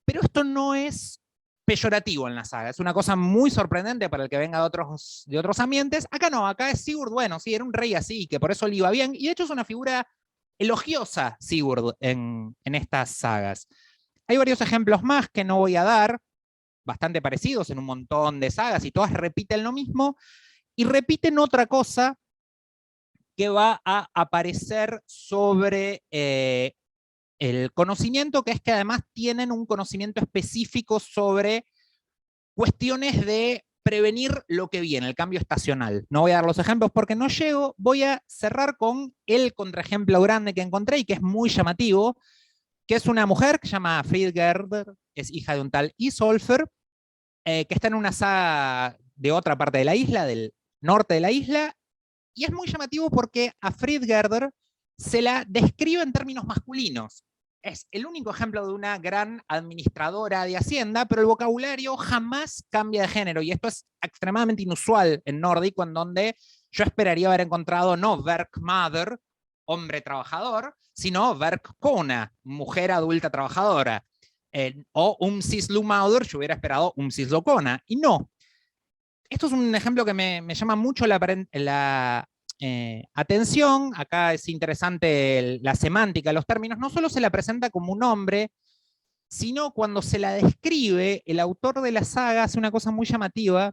pero esto no es peyorativo en la saga, es una cosa muy sorprendente para el que venga de otros ambientes. Acá no, acá es Sigurd, bueno, sí, era un rey así, que por eso le iba bien, y de hecho es una figura elogiosa Sigurd en estas sagas. Hay varios ejemplos más que no voy a dar, bastante parecidos en un montón de sagas, y todas repiten lo mismo, y repiten otra cosa que va a aparecer sobre el conocimiento, que es que además tienen un conocimiento específico sobre cuestiones de prevenir lo que viene, el cambio estacional. No voy a dar los ejemplos porque no llego, voy a cerrar con el contraejemplo grande que encontré y que es muy llamativo, que es una mujer que se llama Fridgerd, es hija de un tal Isolfer, que está en una saga de otra parte de la isla, del norte de la isla, y es muy llamativo porque a Fridgerd se la describe en términos masculinos. Es el único ejemplo de una gran administradora de hacienda, pero el vocabulario jamás cambia de género, y esto es extremadamente inusual en nórdico, en donde yo esperaría haber encontrado no Verkmother, hombre trabajador, sino Verkkona, mujer adulta trabajadora. O Umsislumaudur, yo hubiera esperado Umsislokona, y no. Esto es un ejemplo que me llama mucho la atención. Acá es interesante la semántica de los términos. No solo se la presenta como un hombre, sino cuando se la describe, el autor de la saga hace una cosa muy llamativa,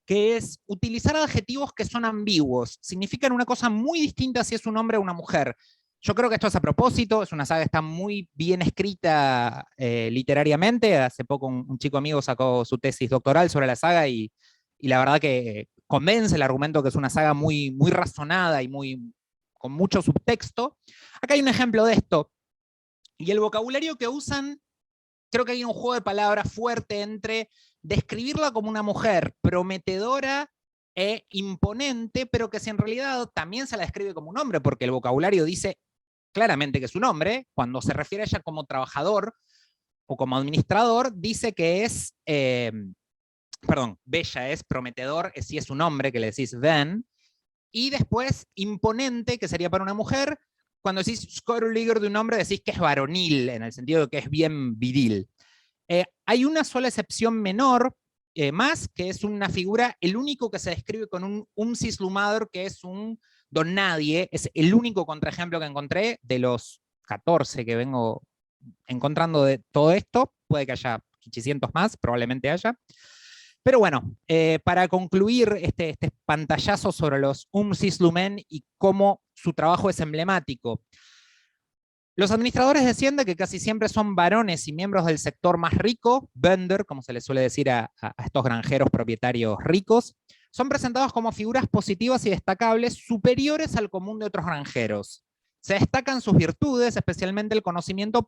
que es utilizar adjetivos que son ambiguos. Significan una cosa muy distinta si es un hombre o una mujer. Yo creo que esto es a propósito, es una saga que está muy bien escrita literariamente. Hace poco un chico amigo sacó su tesis doctoral sobre la saga y la verdad que convence el argumento que es una saga muy, muy razonada y con mucho subtexto. Acá hay un ejemplo de esto. Y el vocabulario que usan, creo que hay un juego de palabras fuerte entre describirla como una mujer prometedora e imponente, pero que si en realidad también se la describe como un hombre, porque el vocabulario dice claramente que es un hombre, cuando se refiere a ella como trabajador o como administrador, dice que es, bella es, prometedor, si es un hombre, que le decís ven, y después imponente, que sería para una mujer. Cuando decís Skorligger de un hombre, decís que es varonil, en el sentido de que es bien viril. Hay una sola excepción menor, más, que es una figura, el único que se describe con un cislumador, que es un don nadie, es el único contraejemplo que encontré de los 14 que vengo encontrando de todo esto. Puede que haya 800 más, probablemente haya. Pero bueno, para concluir este pantallazo sobre los cislumen y cómo su trabajo es emblemático. Los administradores de Hacienda, que casi siempre son varones y miembros del sector más rico, bönder, como se les suele decir a estos granjeros propietarios ricos, son presentados como figuras positivas y destacables superiores al común de otros granjeros. Se destacan sus virtudes, especialmente el conocimiento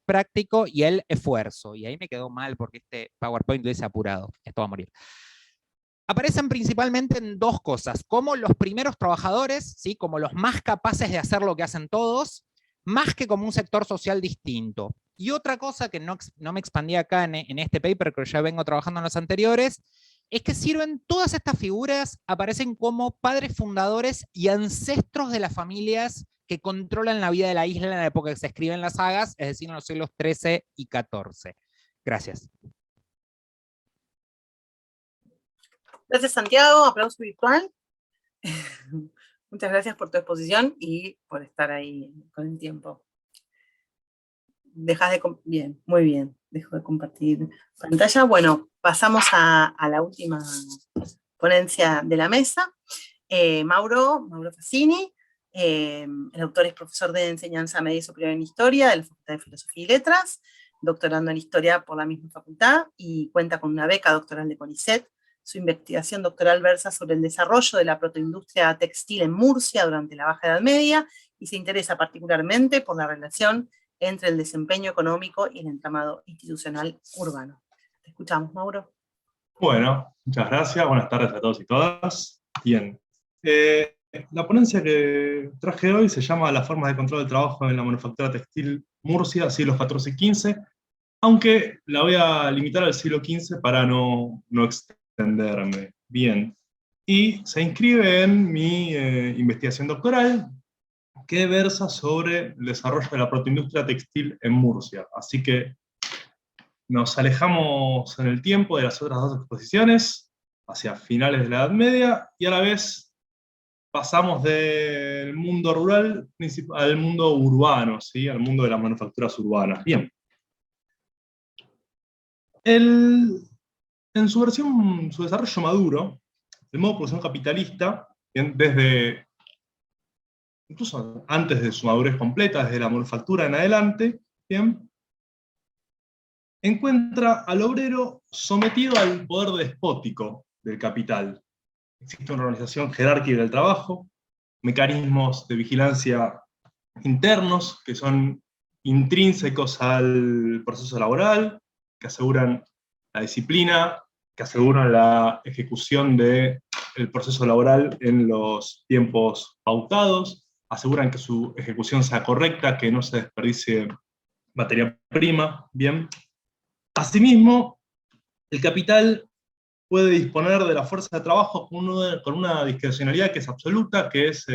práctico y el esfuerzo. Y ahí me quedó mal porque este PowerPoint lo hice apurado. Esto va a morir. Aparecen principalmente en dos cosas, como los primeros trabajadores, ¿sí? Como los más capaces de hacer lo que hacen todos, más que como un sector social distinto. Y otra cosa que no me expandí acá en este paper, que ya vengo trabajando en los anteriores, es que todas estas figuras aparecen como padres fundadores y ancestros de las familias que controlan la vida de la isla en la época que se escriben las sagas, es decir, en los siglos XIII y XIV. Gracias. Gracias, Santiago. Aplauso virtual. Muchas gracias por tu exposición y por estar ahí con el tiempo. Bien, muy bien. Dejo de compartir pantalla. Bueno, pasamos a la última ponencia de la mesa. Mauro Fassini, el autor es profesor de enseñanza media y superior en Historia de la Facultad de Filosofía y Letras, doctorando en Historia por la misma facultad y cuenta con una beca doctoral de CONICET. Su investigación doctoral versa sobre el desarrollo de la protoindustria textil en Murcia durante la Baja Edad Media y se interesa particularmente por la relación entre el desempeño económico y el entramado institucional urbano. Te escuchamos, Mauro. Bueno, muchas gracias. Buenas tardes a todos y todas. Bien. La ponencia que traje hoy se llama Las formas de control del trabajo en la manufactura textil Murcia, siglos XIV y XV, aunque la voy a limitar al siglo XV para no extenderme. Bien. Y se inscribe en mi investigación doctoral, que versa sobre el desarrollo de la protoindustria textil en Murcia. Así que nos alejamos en el tiempo de las otras dos exposiciones, hacia finales de la Edad Media, y a la vez pasamos del mundo rural al mundo urbano, ¿sí? Al mundo de las manufacturas urbanas. Bien. En su versión, su desarrollo maduro, el modo de producción capitalista, desde incluso antes de su madurez completa, desde la manufactura en adelante, ¿bien?, encuentra al obrero sometido al poder despótico del capital. Existe una organización jerárquica del trabajo, mecanismos de vigilancia internos que son intrínsecos al proceso laboral, que aseguran la disciplina, que aseguran la ejecución del proceso laboral en los tiempos pautados, aseguran que su ejecución sea correcta, que no se desperdicie materia prima, bien. Asimismo, el capital puede disponer de la fuerza de trabajo con una discrecionalidad que es absoluta, que es,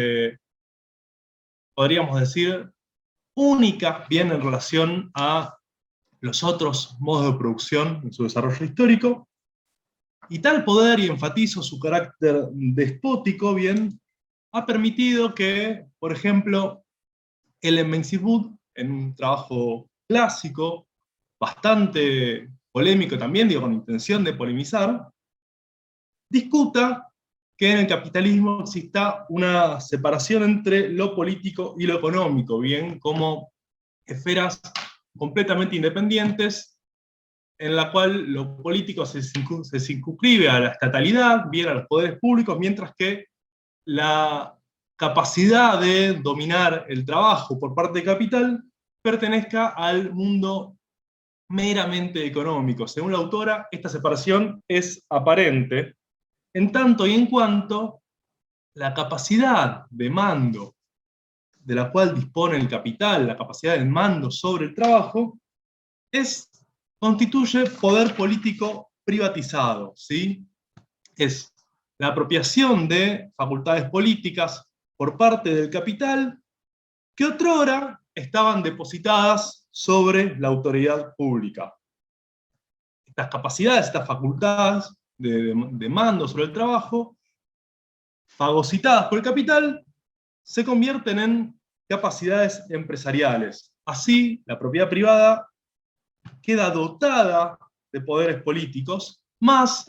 podríamos decir, única, bien, en relación a los otros modos de producción en su desarrollo histórico, y tal poder, y enfatizo su carácter despótico, bien, ha permitido que, por ejemplo, Ellen Menzies Wood, en un trabajo clásico bastante polémico también, digo, con intención de polemizar, discuta que en el capitalismo exista una separación entre lo político y lo económico, bien, como esferas completamente independientes, en la cual lo político se circunscribe a la estatalidad, bien, a los poderes públicos, mientras que la capacidad de dominar el trabajo por parte del capital pertenezca al mundo meramente económico. Según la autora, esta separación es aparente, en tanto y en cuanto la capacidad de mando de la cual dispone el capital, la capacidad de mando sobre el trabajo, constituye poder político privatizado, ¿sí? Es la apropiación de facultades políticas por parte del capital que otrora estaban depositadas sobre la autoridad pública. Estas capacidades, estas facultades de mando sobre el trabajo, fagocitadas por el capital, se convierten en capacidades empresariales. Así, la propiedad privada queda dotada de poderes políticos, más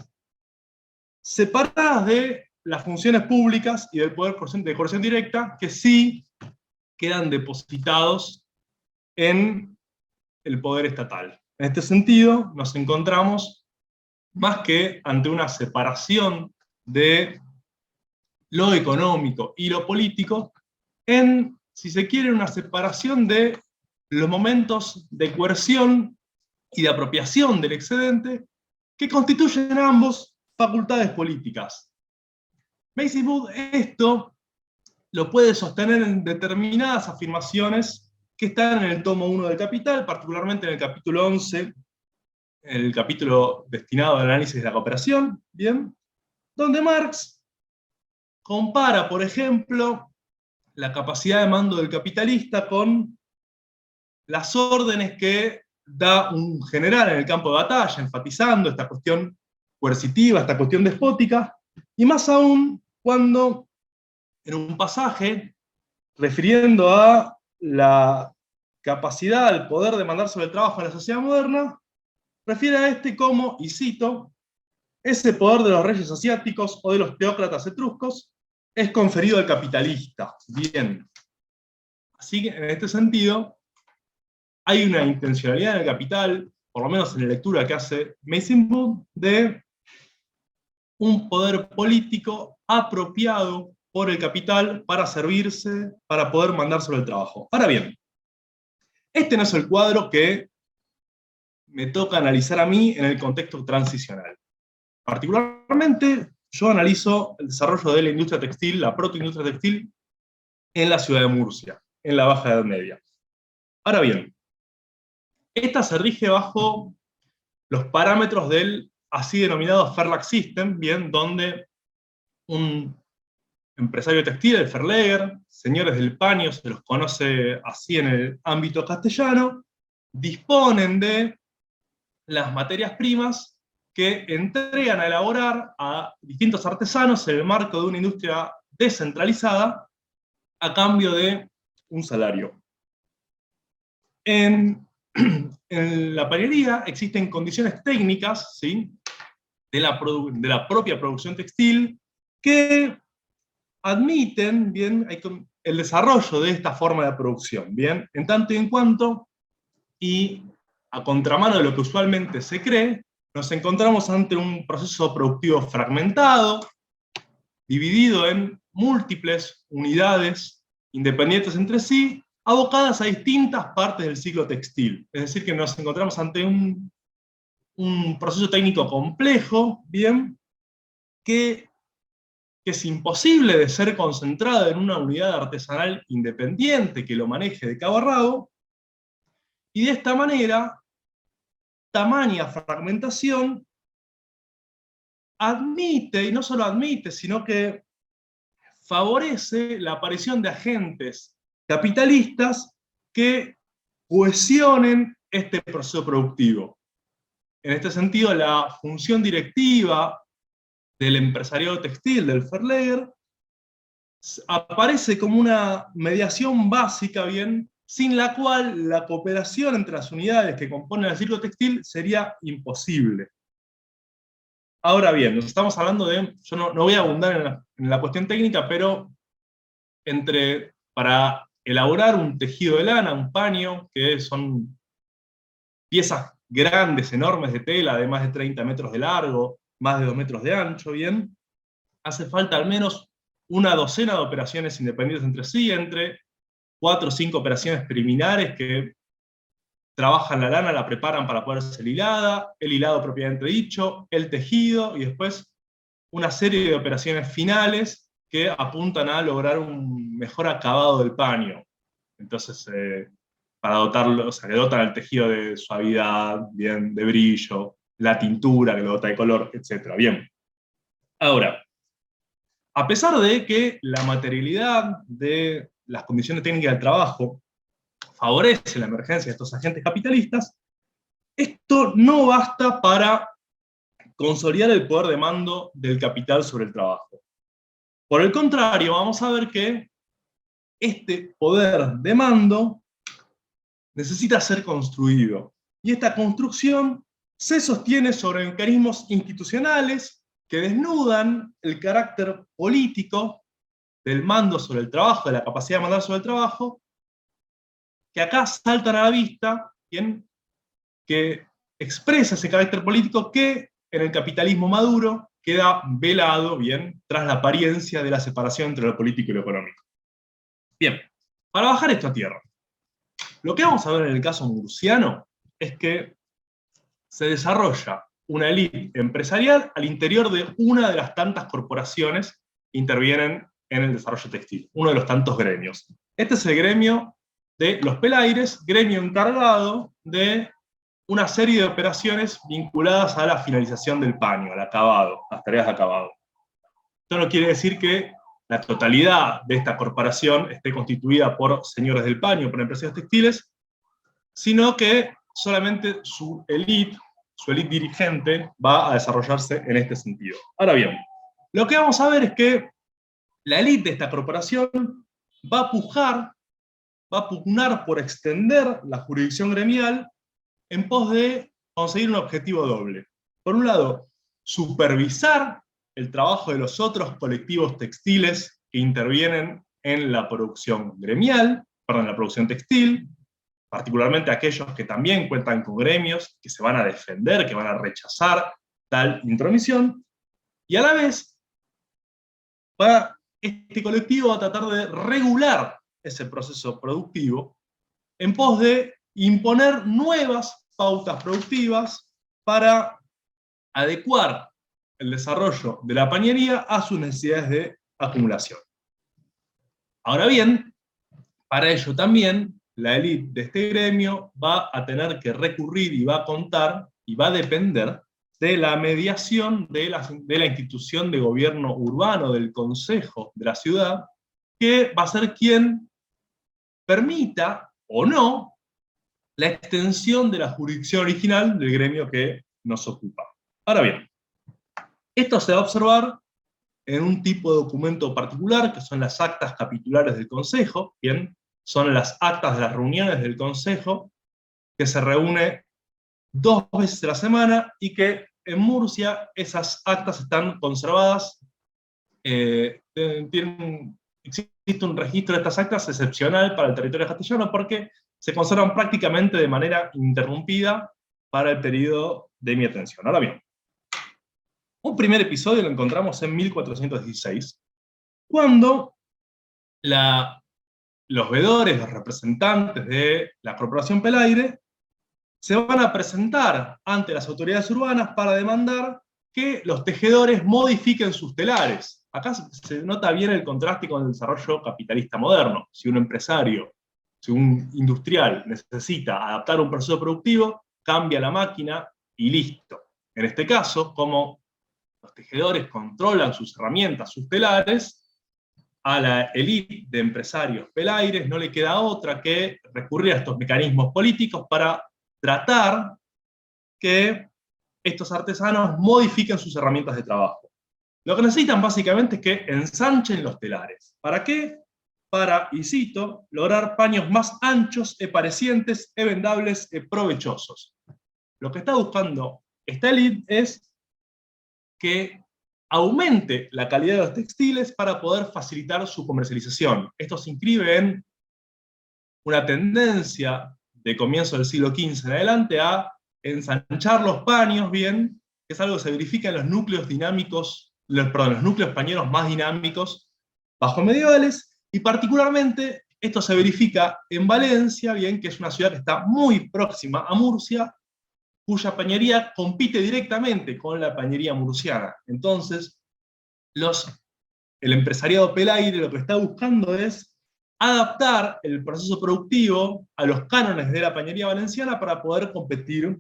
separadas de las funciones públicas y del poder de coerción directa, que sí quedan depositados en el poder estatal. En este sentido, nos encontramos más que ante una separación de lo económico y lo político, en, si se quiere, una separación de los momentos de coerción y de apropiación del excedente que constituyen ambos facultades políticas. Macy Wood esto lo puede sostener en determinadas afirmaciones que están en el tomo 1 del Capital, particularmente en el capítulo 11, el capítulo destinado al análisis de la cooperación, ¿bien? Donde Marx compara, por ejemplo, la capacidad de mando del capitalista con las órdenes que da un general en el campo de batalla, enfatizando esta cuestión coercitiva, esta cuestión despótica, y más aún cuando en un pasaje, refiriendo a la capacidad, el poder de mandar sobre el trabajo en la sociedad moderna, refiere a este como, y cito, ese poder de los reyes asiáticos o de los teócratas etruscos es conferido al capitalista. Bien. Así que en este sentido, hay una intencionalidad en el capital, por lo menos en la lectura que hace Macy Wood, de un poder político apropiado por el capital para servirse, para poder mandar sobre el trabajo. Ahora bien, este no es el cuadro que me toca analizar a mí en el contexto transicional. Particularmente, yo analizo el desarrollo de la industria textil, la protoindustria textil, en la ciudad de Murcia, en la Baja Edad Media. Ahora bien, esta se rige bajo los parámetros del así denominado Verlag System, bien, donde un empresario textil, el Verleger, señores del paño, se los conoce así en el ámbito castellano, disponen de las materias primas que entregan a elaborar a distintos artesanos en el marco de una industria descentralizada a cambio de un salario. En la pañería existen condiciones técnicas, ¿sí?, de la propia producción textil que admiten, bien, el desarrollo de esta forma de producción, bien, en tanto y en cuanto, y a contramano de lo que usualmente se cree, nos encontramos ante un proceso productivo fragmentado, dividido en múltiples unidades independientes entre sí, abocadas a distintas partes del ciclo textil. Es decir, que nos encontramos ante un proceso técnico complejo, bien, que es imposible de ser concentrado en una unidad artesanal independiente que lo maneje de cabo a rabo, y de esta manera, tamaña fragmentación admite, y no solo admite, sino que favorece la aparición de agentes capitalistas que cohesionen este proceso productivo. En este sentido, la función directiva del empresariado textil, del Verleger, aparece como una mediación básica, bien, sin la cual la cooperación entre las unidades que componen el ciclo textil sería imposible. Ahora bien, nos estamos hablando de, yo no voy a abundar en la cuestión técnica, pero para elaborar un tejido de lana, un paño, que son piezas grandes, enormes de tela, de más de 30 metros de largo, más de 2 metros de ancho, bien, hace falta al menos una docena de operaciones independientes entre sí, entre 4 o 5 operaciones preliminares que trabajan la lana, la preparan para poder ser hilada, el hilado propiamente dicho, el tejido, y después una serie de operaciones finales que apuntan a lograr un mejor acabado del paño. Entonces, para dotarlo, o sea, que dotan al tejido de suavidad, bien, de brillo, la tintura que lo dota de color, etc. Bien. Ahora, a pesar de que la materialidad de las condiciones técnicas del trabajo favorece la emergencia de estos agentes capitalistas, esto no basta para consolidar el poder de mando del capital sobre el trabajo. Por el contrario, vamos a ver que este poder de mando necesita ser construido. Y esta construcción se sostiene sobre mecanismos institucionales que desnudan el carácter político del mando sobre el trabajo, de la capacidad de mandar sobre el trabajo, que acá saltan a la vista, ¿bien? Que expresa ese carácter político que en el capitalismo maduro queda velado, bien, tras la apariencia de la separación entre lo político y lo económico. Bien, para bajar esto a tierra, lo que vamos a ver en el caso murciano es que se desarrolla una élite empresarial al interior de una de las tantas corporaciones que intervienen en el desarrollo textil, uno de los tantos gremios. Este es el gremio de los pelaires, gremio encargado de una serie de operaciones vinculadas a la finalización del paño, al acabado, las tareas de acabado. Esto no quiere decir que la totalidad de esta corporación esté constituida por señores del paño, por empresarios textiles, sino que solamente su élite dirigente va a desarrollarse en este sentido. Ahora bien, lo que vamos a ver es que la élite de esta corporación va a pugnar por extender la jurisdicción gremial en pos de conseguir un objetivo doble. Por un lado, supervisar el trabajo de los otros colectivos textiles que intervienen en la producción gremial, perdón, la producción textil, particularmente aquellos que también cuentan con gremios, que se van a defender, que van a rechazar tal intromisión, y a la vez este colectivo va a tratar de regular ese proceso productivo en pos de imponer nuevas pautas productivas para adecuar el desarrollo de la pañería a sus necesidades de acumulación. Ahora bien, para ello también la élite de este gremio va a tener que recurrir y va a contar y va a depender de la mediación de la institución de gobierno urbano, del consejo de la ciudad, que va a ser quien permita o no la extensión de la jurisdicción original del gremio que nos ocupa. Ahora bien, esto se va a observar en un tipo de documento particular, que son las actas capitulares del Consejo, ¿bien? Son las actas de las reuniones del Consejo, que se reúne 2 veces a la semana, y que en Murcia esas actas están conservadas, existe un registro de estas actas excepcional para el territorio castellano, porque se conservan prácticamente de manera ininterrumpida para el periodo de mi atención. Ahora bien, un primer episodio lo encontramos en 1416, cuando los veedores, los representantes de la Corporación Pelaire, se van a presentar ante las autoridades urbanas para demandar que los tejedores modifiquen sus telares. Acá se nota bien el contraste con el desarrollo capitalista moderno. Si un empresario, si un industrial necesita adaptar un proceso productivo, cambia la máquina y listo. En este caso, como los tejedores controlan sus herramientas, sus telares, a la élite de empresarios pelaires no le queda otra que recurrir a estos mecanismos políticos para tratar que estos artesanos modifiquen sus herramientas de trabajo. Lo que necesitan básicamente es que ensanchen los telares. ¿Para qué? para, y cito, lograr paños más anchos, parecientes, vendables, provechosos. Lo que está buscando esta élite es que aumente la calidad de los textiles para poder facilitar su comercialización. Esto se inscribe en una tendencia de comienzo del siglo XV en adelante a ensanchar los paños bien, que es algo que se verifica en los núcleos dinámicos, los núcleos pañeros más dinámicos bajomedievales, y particularmente esto se verifica en Valencia, bien, que es una ciudad que está muy próxima a Murcia, cuya pañería compite directamente con la pañería murciana. Entonces, el empresariado Pelaire lo que está buscando es adaptar el proceso productivo a los cánones de la pañería valenciana para poder competir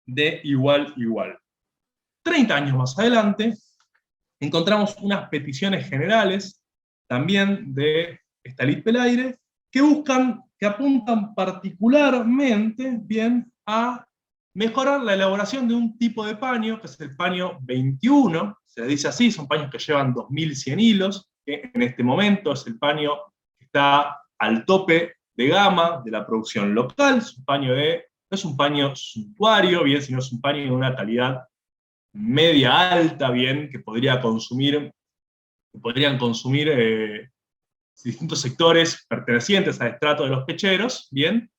de igual a igual. 30 años más adelante, encontramos unas peticiones generales, también de esta élite Pelaire, que apuntan particularmente bien a mejorar la elaboración de un tipo de paño, que es el paño 21, se le dice así, son paños que llevan 2100 hilos, que en este momento es el paño que está al tope de gama de la producción local, es un paño no es un paño suntuario, bien, sino es un paño de una calidad media alta, bien, que podrían consumir distintos sectores pertenecientes al estrato de los pecheros, bien,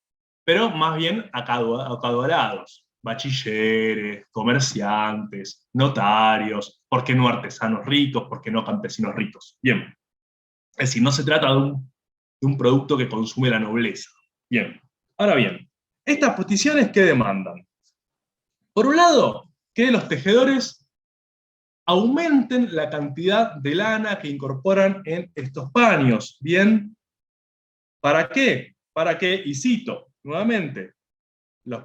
pero más bien acaudalados. Bachilleres, comerciantes, notarios, ¿por qué no artesanos ricos? ¿Por qué no campesinos ricos? Bien. Es decir, no se trata de un producto que consume la nobleza. Bien. Ahora bien, estas peticiones, ¿qué demandan? Por un lado, que los tejedores aumenten la cantidad de lana que incorporan en estos paños. Bien. ¿Para qué? Para que, y cito nuevamente,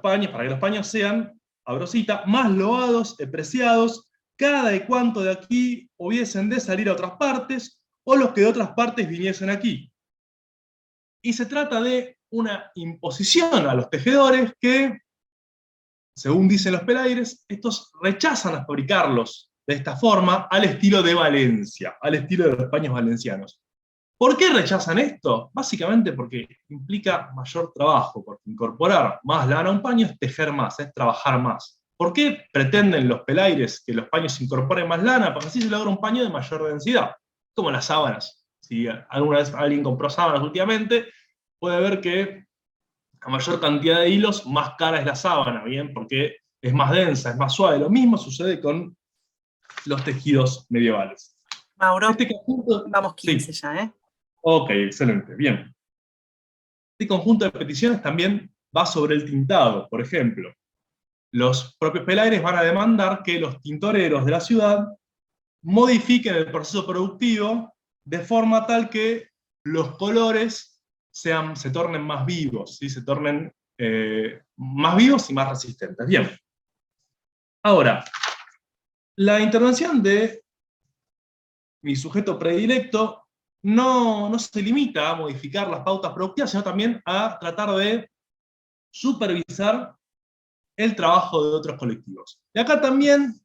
para que los paños sean, abro cita, más loados, preciados, cada y cuanto de aquí hubiesen de salir a otras partes, o los que de otras partes viniesen aquí. Y se trata de una imposición a los tejedores que, según dicen los Pelaires, estos rechazan a fabricarlos de esta forma al estilo de Valencia, al estilo de los paños valencianos. ¿Por qué rechazan esto? Básicamente porque implica mayor trabajo, porque incorporar más lana a un paño es tejer más, es trabajar más. ¿Por qué pretenden los Pelaires que los paños incorporen más lana? Porque así se logra un paño de mayor densidad, como las sábanas. Si alguna vez alguien compró sábanas últimamente, puede ver que a mayor cantidad de hilos, más cara es la sábana, ¿bien? Porque es más densa, es más suave. Lo mismo sucede con los tejidos medievales. Mauro, Este conjunto, vamos 15 sí. ya, ¿eh? Ok, excelente, bien. Este conjunto de peticiones también va sobre el tintado. Por ejemplo, los propios Pelaires van a demandar que los tintoreros de la ciudad modifiquen el proceso productivo de forma tal que los colores se tornen más vivos, ¿sí? Se tornen más vivos y más resistentes. Bien. Ahora, la intervención de mi sujeto predilecto no se limita a modificar las pautas productivas, sino también a tratar de supervisar el trabajo de otros colectivos. Y acá también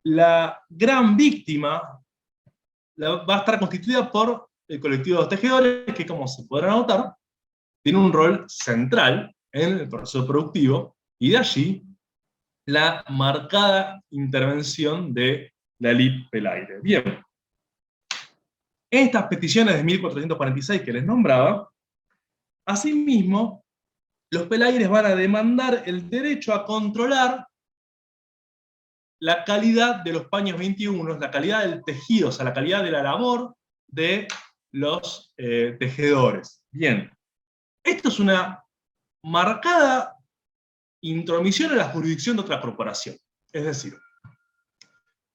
la gran víctima va a estar constituida por el colectivo de los tejedores, que, como se podrán notar, tiene un rol central en el proceso productivo, y de allí la marcada intervención de la élite Pelaire. Bien. Estas peticiones de 1446 que les nombraba, asimismo, los Pelaires van a demandar el derecho a controlar la calidad de los paños 21, la calidad del tejido, o sea, la calidad de la labor de los tejedores. Bien, esto es una marcada intromisión en la jurisdicción de otra corporación. Es decir,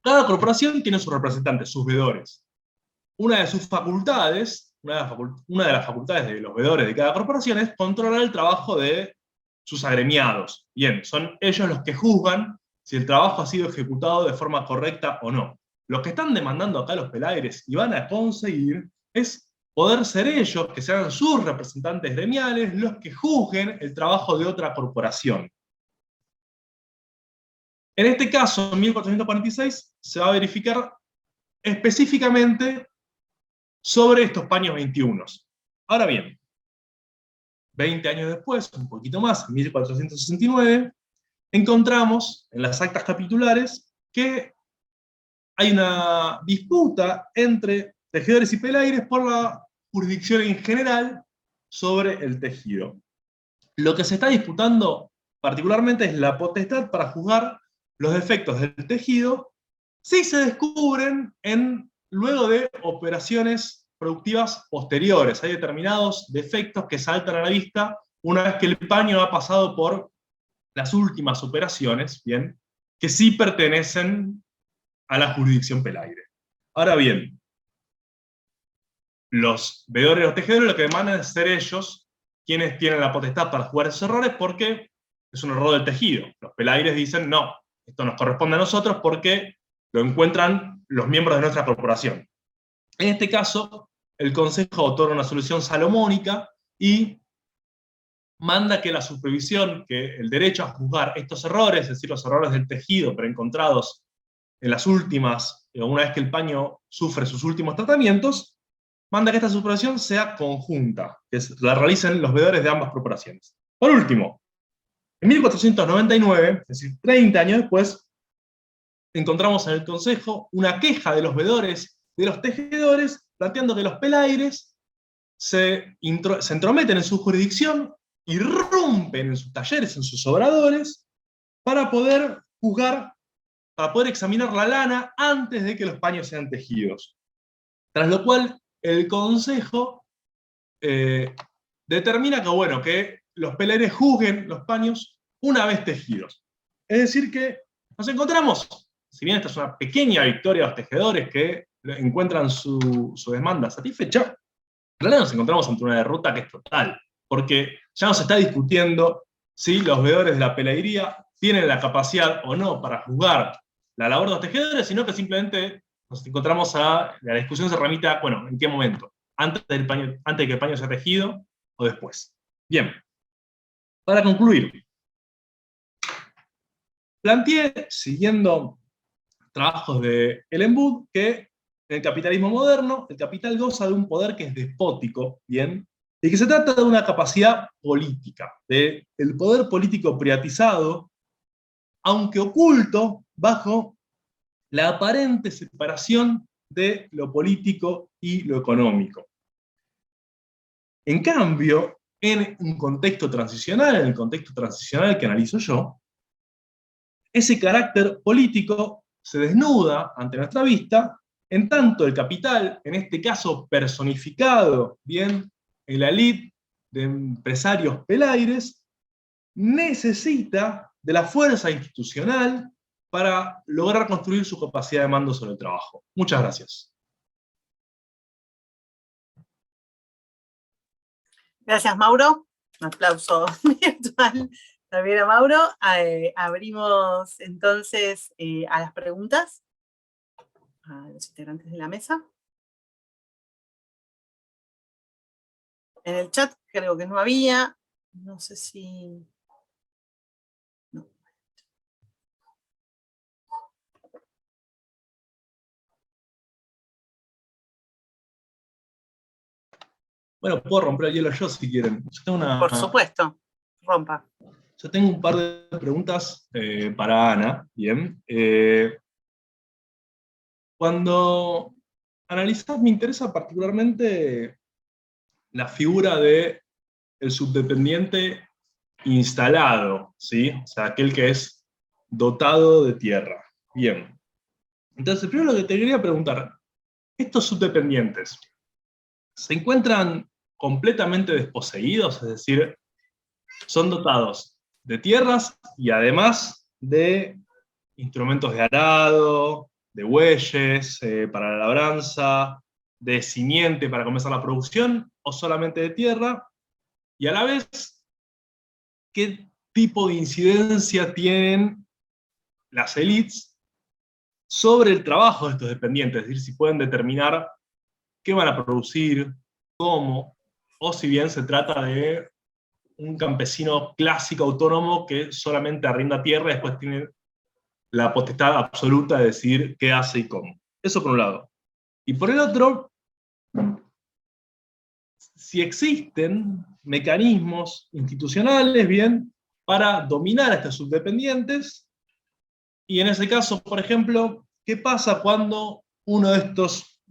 cada corporación tiene sus representantes, sus veedores. Una de sus facultades, una de las facultades de los veedores de cada corporación es controlar el trabajo de sus agremiados. Bien, son ellos los que juzgan si el trabajo ha sido ejecutado de forma correcta o no. Lo que están demandando acá los Pelaires y van a conseguir es poder ser ellos, que sean sus representantes gremiales, los que juzguen el trabajo de otra corporación. En este caso, en 1446, se va a verificar específicamente sobre estos paños 21. Ahora bien, 20 años después, un poquito más, en 1469, encontramos en las actas capitulares que hay una disputa entre tejedores y pelaires por la jurisdicción en general sobre el tejido. Lo que se está disputando particularmente es la potestad para juzgar los defectos del tejido si se descubren luego de operaciones productivas posteriores. Hay determinados defectos que saltan a la vista una vez que el paño ha pasado por las últimas operaciones, ¿bien?, que sí pertenecen a la jurisdicción pelaire. Ahora bien, los veedores y los tejedores lo que demandan es ser ellos quienes tienen la potestad para juzgar esos errores, porque es un error del tejido. Los pelaires dicen, no, esto nos corresponde a nosotros porque lo encuentran los miembros de nuestra corporación. En este caso, el Consejo otorga una solución salomónica y manda que la supervisión, que el derecho a juzgar estos errores, es decir, los errores del tejido, pero encontrados en las últimas, una vez que el paño sufre sus últimos tratamientos, manda que esta supervisión sea conjunta, que la realicen los veedores de ambas corporaciones. Por último, en 1499, es decir, 30 años después, encontramos en el Consejo una queja de los veedores de los tejedores, planteando que los pelaires se entrometen en su jurisdicción, irrumpen en sus talleres, en sus obradores, para poder juzgar, para poder examinar la lana antes de que los paños sean tejidos. Tras lo cual, el Consejo determina que, bueno, que los pelaires juzguen los paños una vez tejidos. Es decir que nos encontramos, si bien esta es una pequeña victoria de los tejedores que encuentran su demanda satisfecha, en realidad nos encontramos ante una derrota que es total, porque ya no se está discutiendo si los veedores de la peleiría tienen la capacidad o no para juzgar la labor de los tejedores, sino que simplemente nos encontramos la discusión se remite a, bueno, ¿en qué momento? ¿Antes de que el paño sea tejido o después? Bien, para concluir, planteé, siguiendo trabajos de Ellenwood, que en el capitalismo moderno, el capital goza de un poder que es despótico, ¿bien?, y que se trata de una capacidad política, del poder político privatizado, aunque oculto, bajo la aparente separación de lo político y lo económico. En cambio, en un contexto transicional, en el contexto transicional que analizo yo, ese carácter político se desnuda ante nuestra vista, en tanto el capital, en este caso personificado, bien, en la élite de empresarios pelaires, necesita de la fuerza institucional para lograr construir su capacidad de mando sobre el trabajo. Muchas gracias. Gracias, Mauro. Un aplauso virtual también a Mauro. Abrimos entonces a las preguntas a los integrantes de la mesa. En el chat creo que no había, no sé si... No. Bueno, puedo romper el hielo yo si quieren. Yo tengo Por supuesto, rompa. Yo tengo un par de preguntas para Ana, ¿bien? Cuando analizás, me interesa particularmente la figura del subdependiente instalado, ¿sí? O sea, aquel que es dotado de tierra. Bien. Entonces, primero lo que te quería preguntar, ¿estos subdependientes se encuentran completamente desposeídos? Es decir, son dotados de tierras y además de instrumentos de arado, de bueyes para la labranza, de simiente para comenzar la producción, o solamente de tierra, y a la vez, ¿qué tipo de incidencia tienen las élites sobre el trabajo de estos dependientes? Es decir, si pueden determinar qué van a producir, cómo, o si bien se trata de un campesino clásico autónomo que solamente arrinda tierra y después tiene la potestad absoluta de decidir qué hace y cómo. Eso por un lado. Y por el otro, si existen mecanismos institucionales, bien, para dominar a estos subdependientes, y en ese caso, por ejemplo, ¿qué pasa cuando uno de estos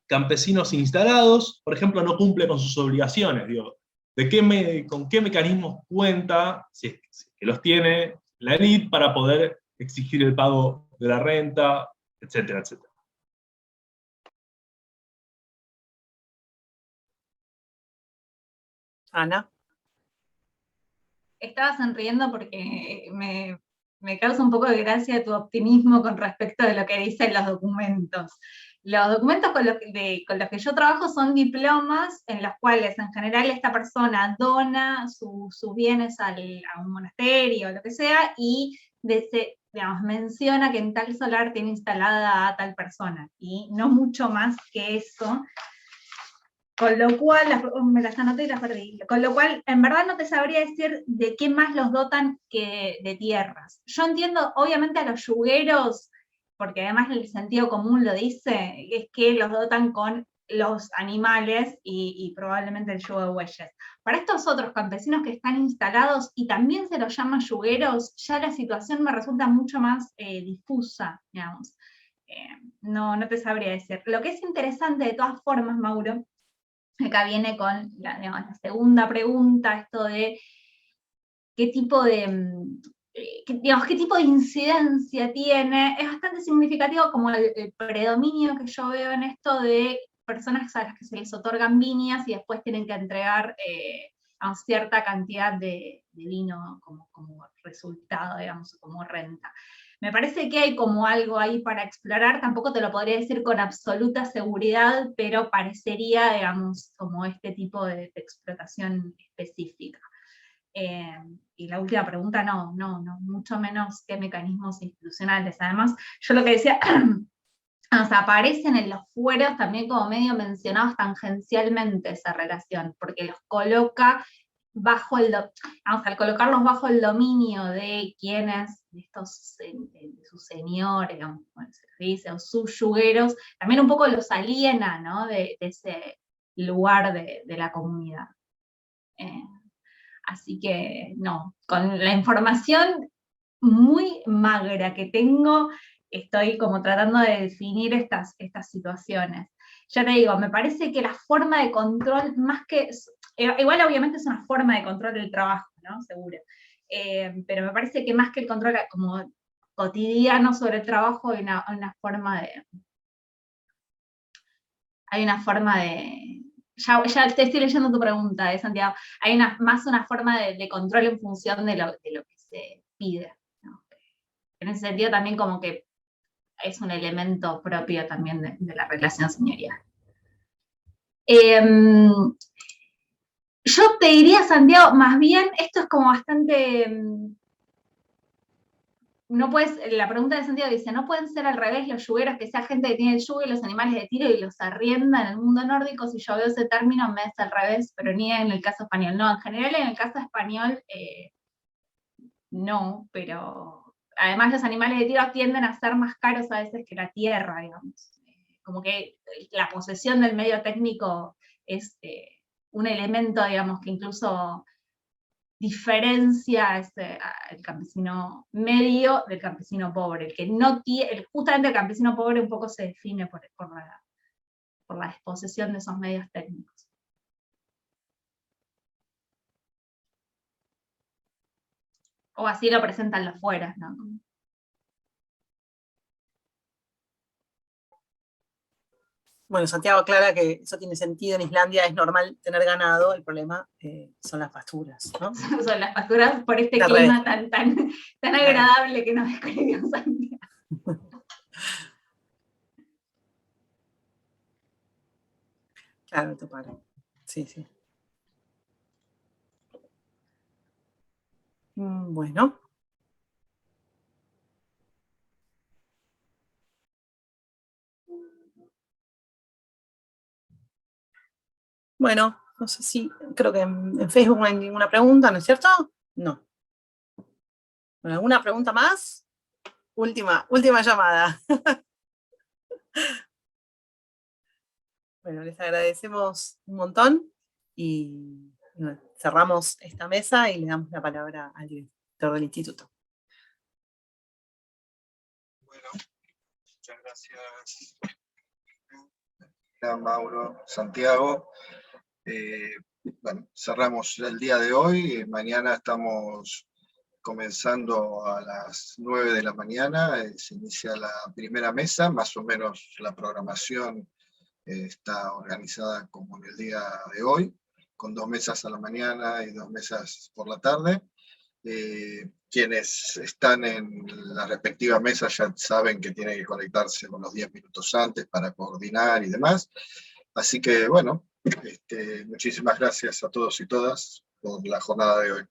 campesinos instalados, por ejemplo, no cumple con sus obligaciones? Digo, ¿con qué mecanismos cuenta, si es que los tiene, la élite para poder exigir el pago de la renta, etcétera, etcétera? Ana. Estaba sonriendo porque me causa un poco de gracia tu optimismo con respecto de lo que dicen los documentos. Los documentos con los que yo trabajo son diplomas en los cuales en general esta persona dona sus bienes a un monasterio o lo que sea, y digamos, menciona que en tal solar tiene instalada a tal persona, y no mucho más que eso. Con lo cual, me las anoté y las perdí. Con lo cual, en verdad no te sabría decir de qué más los dotan que de tierras. Yo entiendo, obviamente, a los yugueros, porque además el sentido común lo dice, es que los dotan con los animales y probablemente el yugo de bueyes. Para estos otros campesinos que están instalados y también se los llama yugueros, ya la situación me resulta mucho más difusa, digamos. No te sabría decir. Lo que es interesante de todas formas, Mauro, acá viene con la segunda pregunta, esto de qué tipo de, qué tipo de incidencia tiene. Es bastante significativo como el predominio que yo veo en esto de personas a las que se les otorgan viñas y después tienen que entregar a cierta cantidad de vino como resultado, digamos, como renta. Me parece que hay como algo ahí para explorar, tampoco te lo podría decir con absoluta seguridad, pero parecería, digamos, como este tipo de explotación específica. Y la última pregunta, no, mucho menos qué mecanismos institucionales. Además, yo lo que decía, o sea, aparecen en los fueros también como medio mencionados tangencialmente esa relación, porque los coloca bajo al colocarlos bajo el dominio de quienes, de sus señores, digamos, como se dice, o sus yugueros, también un poco los aliena, ¿no?, de ese lugar de la comunidad. Así que, no, con la información muy magra que tengo, estoy como tratando de definir estas situaciones. Ya te digo, me parece que la forma de control, más que, igual obviamente es una forma de control del trabajo, ¿no? Seguro. Pero me parece que más que el control como cotidiano sobre el trabajo, hay una forma de... Ya te estoy leyendo tu pregunta, Santiago. Hay más una forma de control en función de lo que se pide, ¿no? En ese sentido también como que es un elemento propio también de la relación señorial. Yo te diría, Santiago, más bien, esto es como bastante... la pregunta de Santiago dice, ¿no pueden ser al revés los yugueros, que sea gente que tiene el yugo y los animales de tiro y los arrienda en el mundo nórdico? Si yo veo ese término, me es al revés, pero ni en el caso español. No, en general en el caso español, no, pero además los animales de tiro tienden a ser más caros a veces que la tierra, digamos. Como que la posesión del medio técnico es un elemento, digamos, que incluso diferencia el campesino medio del campesino pobre. El que no tiene, justamente el campesino pobre un poco se define por la disposición de esos medios técnicos. O así lo presentan los fueras, ¿no? Bueno, Santiago aclara que eso tiene sentido, en Islandia es normal tener ganado, el problema son las pasturas, ¿no? Son las pasturas por este clima tan agradable que nos describió Santiago. Claro, topar. Sí, sí. Bueno. Bueno, no sé si, creo que en Facebook no hay ninguna pregunta, ¿no es cierto? No. Bueno, ¿alguna pregunta más? Última llamada. Bueno, les agradecemos un montón y bueno, cerramos esta mesa y le damos la palabra al director del instituto. Bueno, muchas gracias. Mauro, Santiago. Bueno, cerramos el día de hoy. Mañana estamos comenzando a las 9 de la mañana. Se inicia la primera mesa, más o menos la programación está organizada como en el día de hoy, con 2 mesas a la mañana y 2 mesas por la tarde. Quienes están en la respectiva mesa ya saben que tienen que conectarse unos 10 minutos antes para coordinar y demás. Así que, bueno, muchísimas gracias a todos y todas por la jornada de hoy.